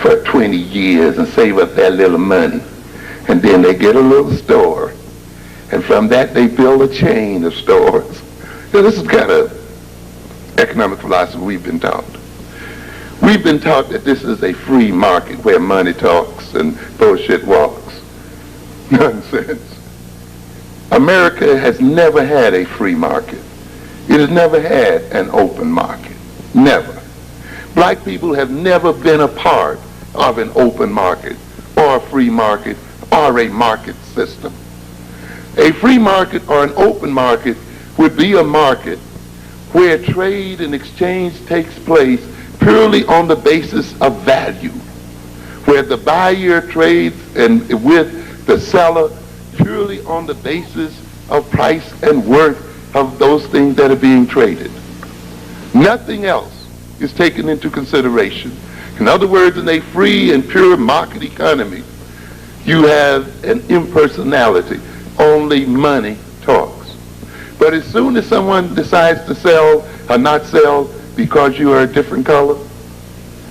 for 20 years and save up their little money. And then they get a little store. And from that they build a chain of stores. Now, this is kind of economic philosophy we've been taught. We've been taught that this is a free market where money talks and bullshit walks. Nonsense. America has never had a free market. It has never had an open market. Never. Black people have never been a part of an open market or a free market or a market system. A free market or an open market would be a market where trade and exchange takes place purely on the basis of value, where the buyer trades and with the seller purely on the basis of price and worth of those things that are being traded. Nothing else is taken into consideration. In other words, in a free and pure market economy, you have an impersonality. Only money talks. But as soon as someone decides to sell or not sell because you are a different color,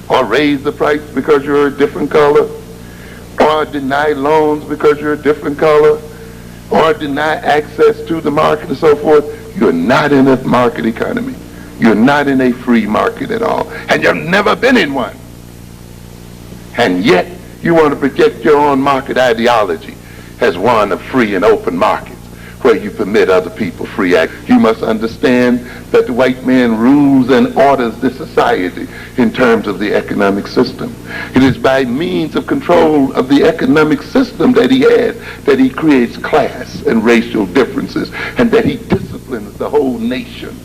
or raise the price because you're a different color, or deny loans because you're a different color, or deny access to the market and so forth, you're not in a market economy. You're not in a free market at all. And you've never been in one. And yet, you want to project your own market ideology as one of free and open markets where you permit other people free access. You must understand that the white man rules and orders this society in terms of the economic system. It is by means of control of the economic system that he had that he creates class and racial differences, and that he disciplines the whole nation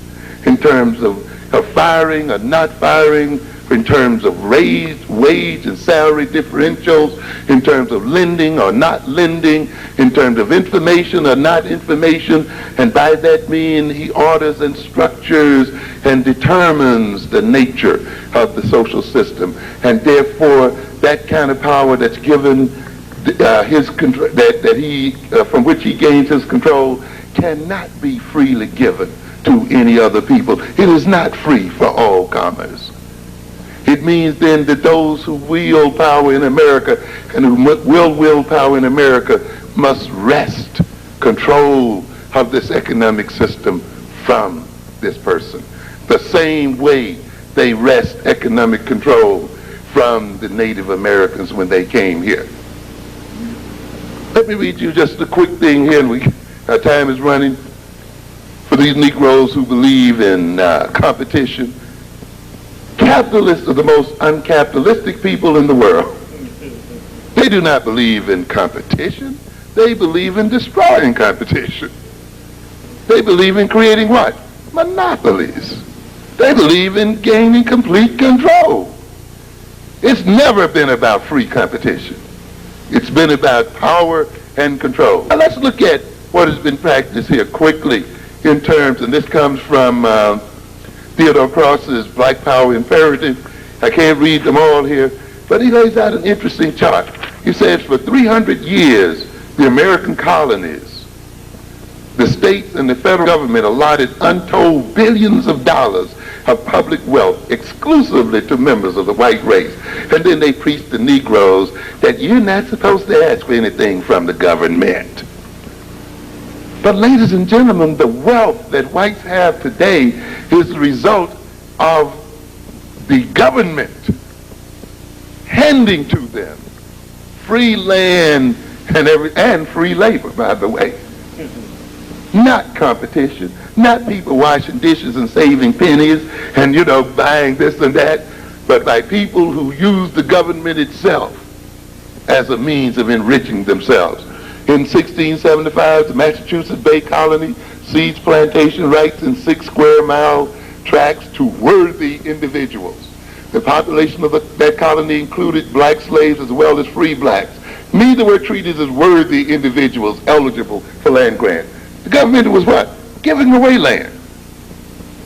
in terms of firing or not firing, in terms of raised wage and salary differentials, in terms of lending or not lending, in terms of information or not information, and by that mean he orders and structures and determines the nature of the social system. And therefore, that kind of power that's given his control, from which he gains his control, cannot be freely given to any other people. It is not free for all comers. It means then that those who wield power in America and who will wield power in America must wrest control of this economic system from this person, the same way they wrest economic control from the Native Americans when they came here. Let me read you just a quick thing here, and our time is running. For these Negroes who believe in competition, capitalists are the most uncapitalistic people in the world. They do not believe in competition. They believe in destroying competition. They believe in creating what? Monopolies. They believe in gaining complete control. It's never been about free competition. It's been about power and control. Now let's look at what has been practiced here quickly in terms, and this comes from Theodore Cross's Black Power Imperative. I can't read them all here, but he lays out an interesting chart. He says for 300 years, the American colonies, the states and the federal government allotted untold billions of dollars of public wealth exclusively to members of the white race. And then they preached to Negroes that you're not supposed to ask for anything from the government. But ladies and gentlemen, the wealth that whites have today is the result of the government handing to them free land and free labor, by the way. Not competition, not people washing dishes and saving pennies and, buying this and that, but by people who use the government itself as a means of enriching themselves. In 1675, the Massachusetts Bay Colony cedes plantation rights in 6 square mile tracts to worthy individuals. The population of that colony included black slaves as well as free blacks. Neither were treated as worthy individuals eligible for land grant. The government was what? Giving away land.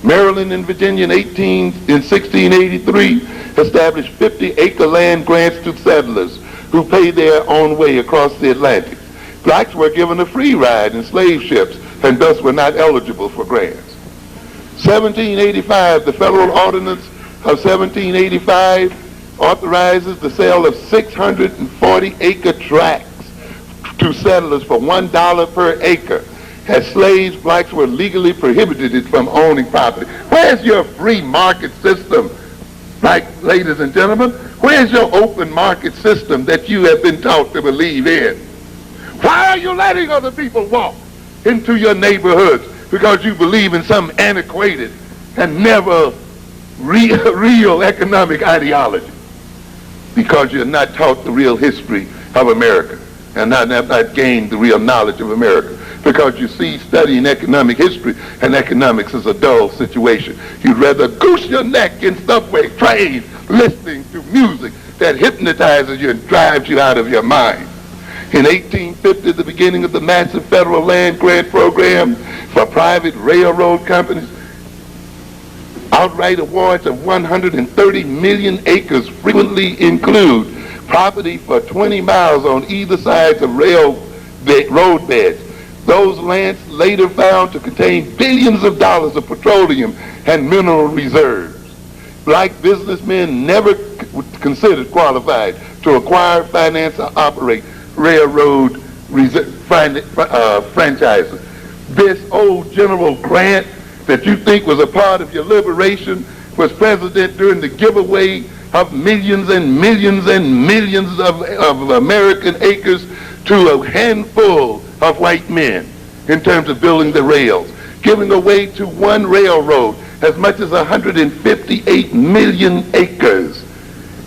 Maryland and Virginia in 1683 established 50-acre land grants to settlers who paid their own way across the Atlantic. Blacks were given a free ride in slave ships and thus were not eligible for grants. 1785, the Federal Ordinance of 1785 authorizes the sale of 640-acre tracts to settlers for $1 per acre. As slaves, blacks were legally prohibited from owning property. Where's your free market system, ladies and gentlemen? Where's your open market system that you have been taught to believe in? Why are you letting other people walk into your neighborhoods? Because you believe in some antiquated and never real economic ideology. Because you're not taught the real history of America and not gained the real knowledge of America. Because you see, studying economic history and economics is a dull situation. You'd rather goose your neck in subway trains listening to music that hypnotizes you and drives you out of your mind. In 1850, the beginning of the massive federal land grant program for private railroad companies, outright awards of 130 million acres frequently include property for 20 miles on either side of road beds. Those lands later found to contain billions of dollars of petroleum and mineral reserves. Black businessmen never considered qualified to acquire, finance, or operate railroad franchises. This old General Grant that you think was a part of your liberation was president during the giveaway of millions and millions and millions of American acres to a handful of white men in terms of building the rails, giving away to one railroad as much as 158 million acres.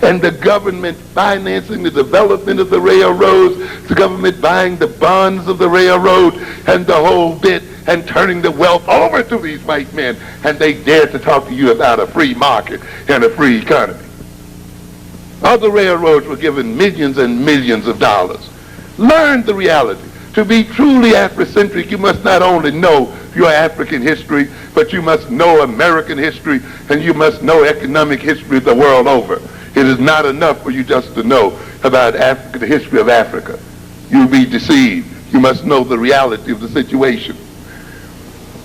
And the government financing the development of the railroads, the government buying the bonds of the railroad and the whole bit, and turning the wealth over to these white men, and they dare to talk to you about a free market and a free economy. Other railroads were given millions and millions of dollars. Learn the reality. To be truly Afrocentric, you must not only know your African history, but you must know American history, and you must know economic history the world over. It is not enough for you just to know about Africa, the history of Africa. You'll be deceived. You must know the reality of the situation.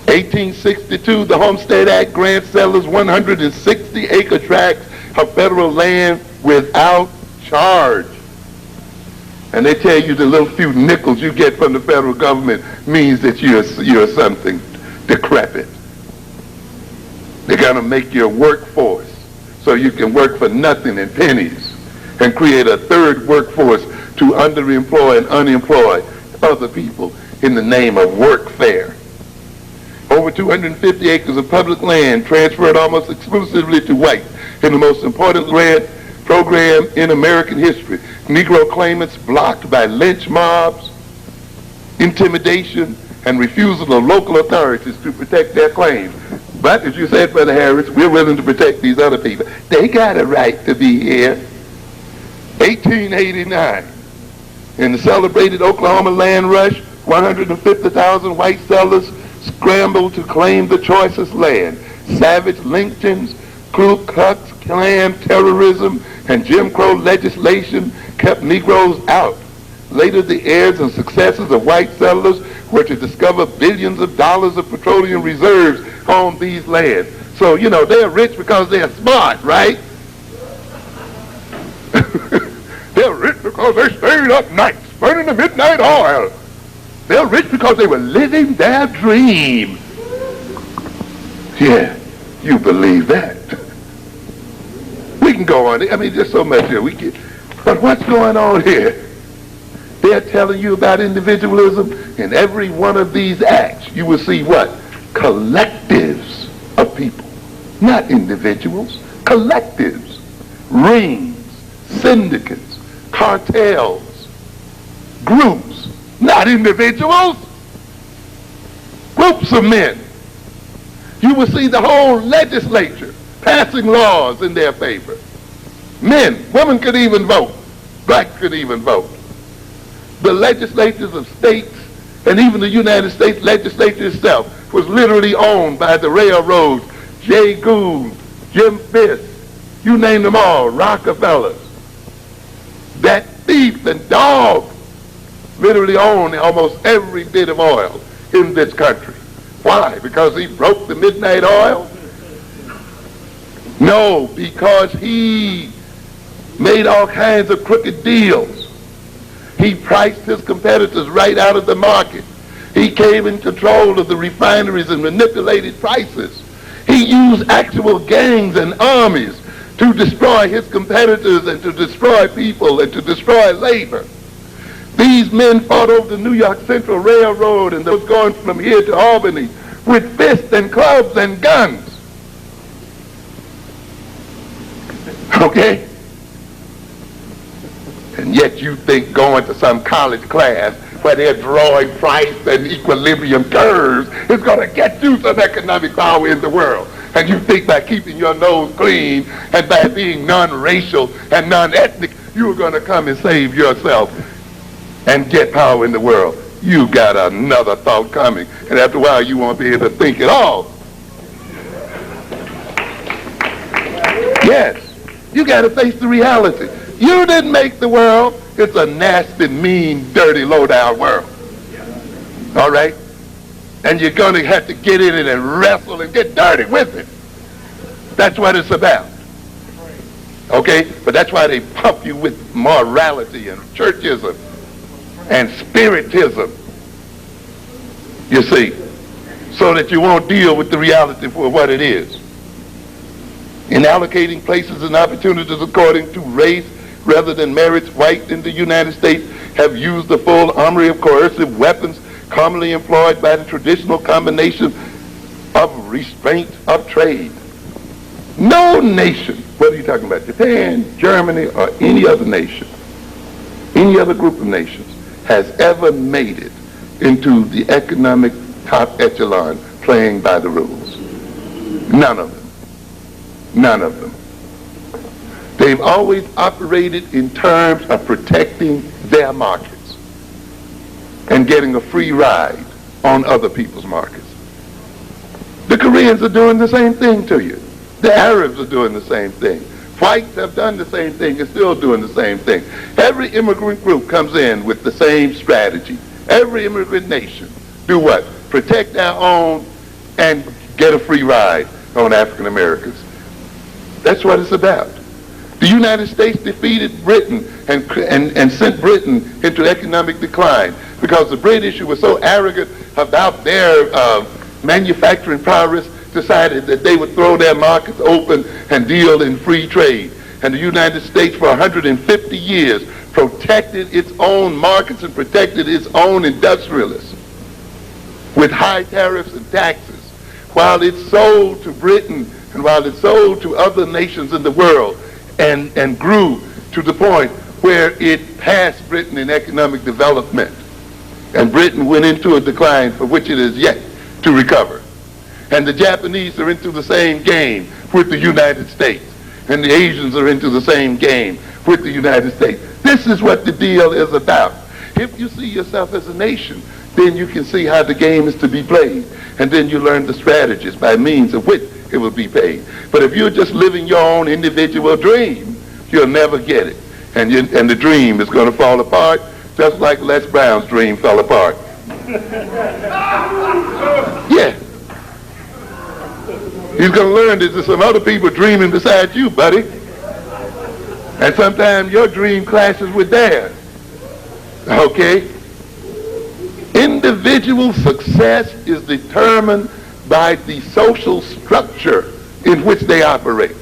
1862, the Homestead Act grants settlers 160-acre tracts of federal land without charge. And they tell you the little few nickels you get from the federal government means that you're something decrepit. They're going to make your workforce so you can work for nothing in pennies and create a third workforce to underemploy and unemploy other people in the name of workfare. Over 250 acres of public land transferred almost exclusively to whites in the most important grant program in American history. Negro claimants blocked by lynch mobs, intimidation, and refusal of local authorities to protect their claims. But as you said, Brother Harris, we're willing to protect these other people. They got a right to be here. 1889, in the celebrated Oklahoma land rush, 150,000 white settlers scrambled to claim the choicest land. Savage lynchings, Ku Klux Klan terrorism, and Jim Crow legislation kept Negroes out. Later, the heirs and successors of white settlers were to discover billions of dollars of petroleum reserves on these lands. So, you know, they're rich because they're smart, right? They're rich because they stayed up nights burning the midnight oil. They're rich because they were living their dream. Yeah, you believe that. We can go on. I mean, there's so much here. But what's going on here? They're telling you about individualism. In every one of these acts, you will see what? Collectives of people. Not individuals. Collectives. Rings. Syndicates. Cartels. Groups. Not individuals. Groups of men. You will see the whole legislature passing laws in their favor. Men. Women could even vote. Blacks could even vote. The legislatures of states and even the United States legislature itself was literally owned by the railroads, Jay Gould, Jim Fisk, you name them all, Rockefellers. That thief and dog literally owned almost every bit of oil in this country. Why? Because he broke the midnight oil? No, because he made all kinds of crooked deals. He priced his competitors right out of the market. He came in control of the refineries and manipulated prices. He used actual gangs and armies to destroy his competitors and to destroy people and to destroy labor. These men fought over the New York Central Railroad and those going from here to Albany with fists and clubs and guns. Okay? And yet you think going to some college class where they're drawing price and equilibrium curves is going to get you some economic power in the world. And you think by keeping your nose clean and by being non-racial and non-ethnic, you're going to come and save yourself and get power in the world. You got another thought coming. And after a while, you won't be able to think at all. Yes, you got to face the reality. You didn't make the world. It's a nasty, mean, dirty, low-down world. All right? And you're going to have to get in it and wrestle and get dirty with it. That's what it's about. Okay? But that's why they pump you with morality and churchism and spiritism. You see? So that you won't deal with the reality for what it is. In allocating places and opportunities according to race, rather than merits, whites in the United States have used the full armory of coercive weapons commonly employed by the traditional combination of restraint of trade. No nation, what are you talking about, Japan, Germany, or any other nation, any other group of nations, has ever made it into the economic top echelon playing by the rules. None of them. None of them. They've always operated in terms of protecting their markets and getting a free ride on other people's markets. The Koreans are doing the same thing to you. The Arabs are doing the same thing. Whites have done the same thing and still doing the same thing. Every immigrant group comes in with the same strategy. Every immigrant nation do what? Protect their own and get a free ride on African Americans. That's what it's about. The United States defeated Britain and sent Britain into economic decline because the British, who were so arrogant about their manufacturing prowess, decided that they would throw their markets open and deal in free trade. And the United States for 150 years protected its own markets and protected its own industrialists with high tariffs and taxes, while it sold to Britain and while it sold to other nations in the world and grew to the point where it passed Britain in economic development. And Britain went into a decline for which it is yet to recover. And the Japanese are into the same game with the United States. And the Asians are into the same game with the United States. This is what the deal is about. If you see yourself as a nation, then you can see how the game is to be played. And then you learn the strategies by means of which it will be paid. But if you're just living your own individual dream, you'll never get it. And the dream is going to fall apart, just like Les Brown's dream fell apart. Yeah. He's going to learn that there's some other people dreaming besides you, buddy. And sometimes your dream clashes with theirs. Okay? Individual success is determined by the social structure in which they operate.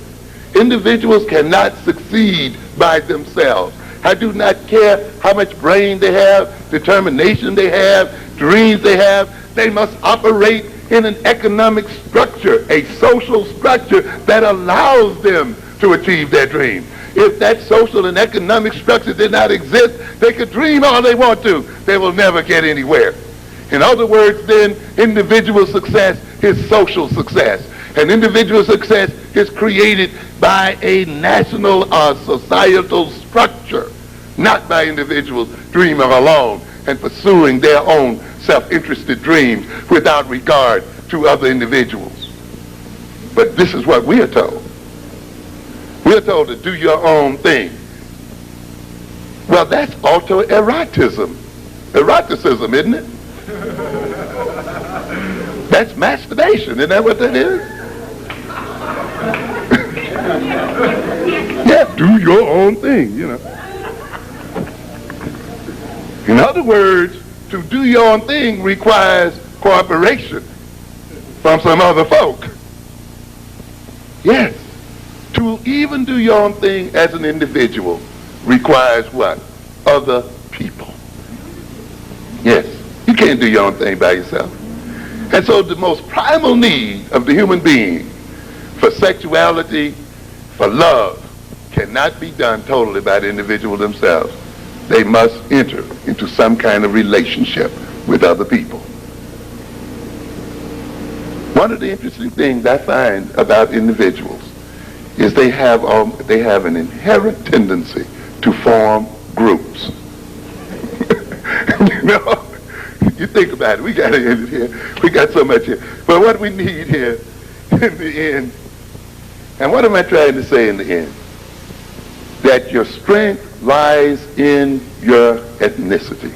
Individuals cannot succeed by themselves. I do not care how much brain they have, determination they have, dreams they have. They must operate in an economic structure, a social structure that allows them to achieve their dream. If that social and economic structure did not exist, they could dream all they want to. They will never get anywhere. In other words, then, individual success is social success. And individual success is created by a national or societal structure, not by individuals dreaming alone and pursuing their own self-interested dreams without regard to other individuals. But this is what we are told. We are told to do your own thing. Well, that's autoeroticism. Eroticism, isn't it? That's masturbation. Isn't that what that is? Yeah, do your own thing, you know. In other words, to do your own thing requires cooperation from some other folk. Yes. To even do your own thing as an individual requires what? Other people. Yes. You can't do your own thing by yourself. And so the most primal need of the human being for sexuality, for love, cannot be done totally by the individual themselves. They must enter into some kind of relationship with other people. One of the interesting things I find about individuals is they have an inherent tendency to form groups. You know, you think about it. We got to end it here. We got so much here. But what we need here in the end, and what am I trying to say in the end? That your strength lies in your ethnicity.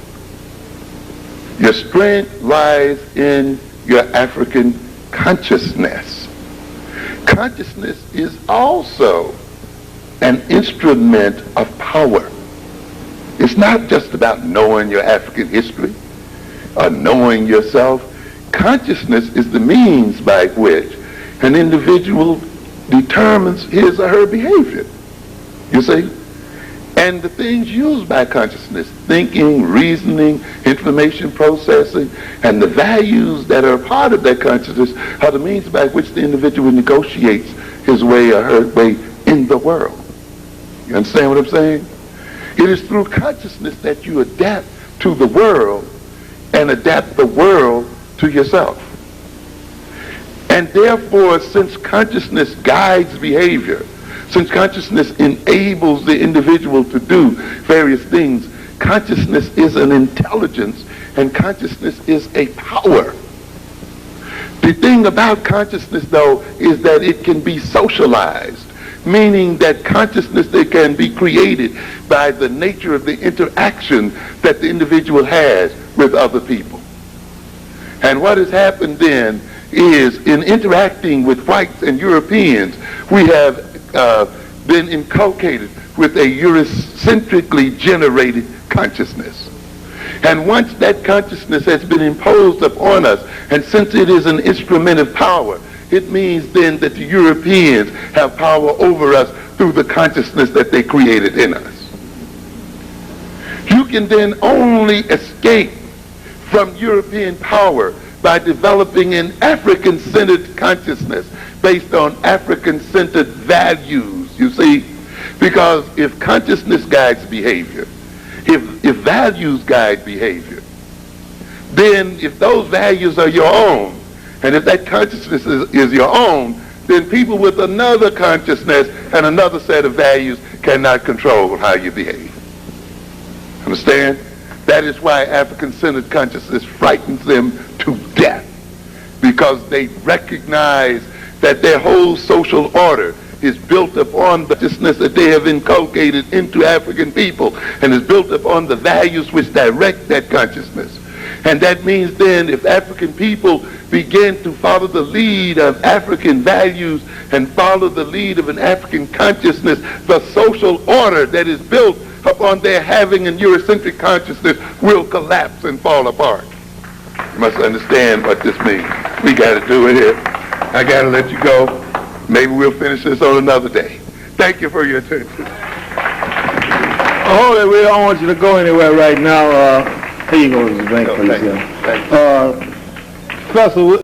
Your strength lies in your African consciousness. Consciousness is also an instrument of power. It's not just about knowing your African history or knowing yourself. Consciousness is the means by which an individual determines his or her behavior. You see? And the things used by consciousness, thinking, reasoning, information processing, and the values that are part of that consciousness are the means by which the individual negotiates his way or her way in the world. You understand what I'm saying? It is through consciousness that you adapt to the world and adapt the world to yourself. And therefore, since consciousness guides behavior, since consciousness enables the individual to do various things, consciousness is an intelligence and consciousness is a power. The thing about consciousness, though, is that it can be socialized, meaning that consciousness that can be created by the nature of the interaction that the individual has with other people. And what has happened then is, in interacting with whites and Europeans, we have been inculcated with a Eurocentrically generated consciousness. And once that consciousness has been imposed upon us, and since it is an instrument of power, it means then that the Europeans have power over us through the consciousness that they created in us. You can then only escape from European power by developing an African-centered consciousness based on African-centered values, you see? Because if consciousness guides behavior, if values guide behavior, then if those values are your own, and if that consciousness is your own, then people with another consciousness and another set of values cannot control how you behave. Understand? That is why African-centered consciousness frightens them to death, because they recognize that their whole social order is built upon the consciousness that they have inculcated into African people, and is built upon the values which direct that consciousness. And that means then, if African people begin to follow the lead of African values and follow the lead of an African consciousness, the social order that is built upon their having a Eurocentric consciousness will collapse and fall apart. You must understand what this means. We got to do it here. I got to let you go. Maybe we'll finish this on another day. Thank you for your attention. Hold it, we don't want you to go anywhere right now. Here you go, Mr. Bank, please. Thank you. Professor,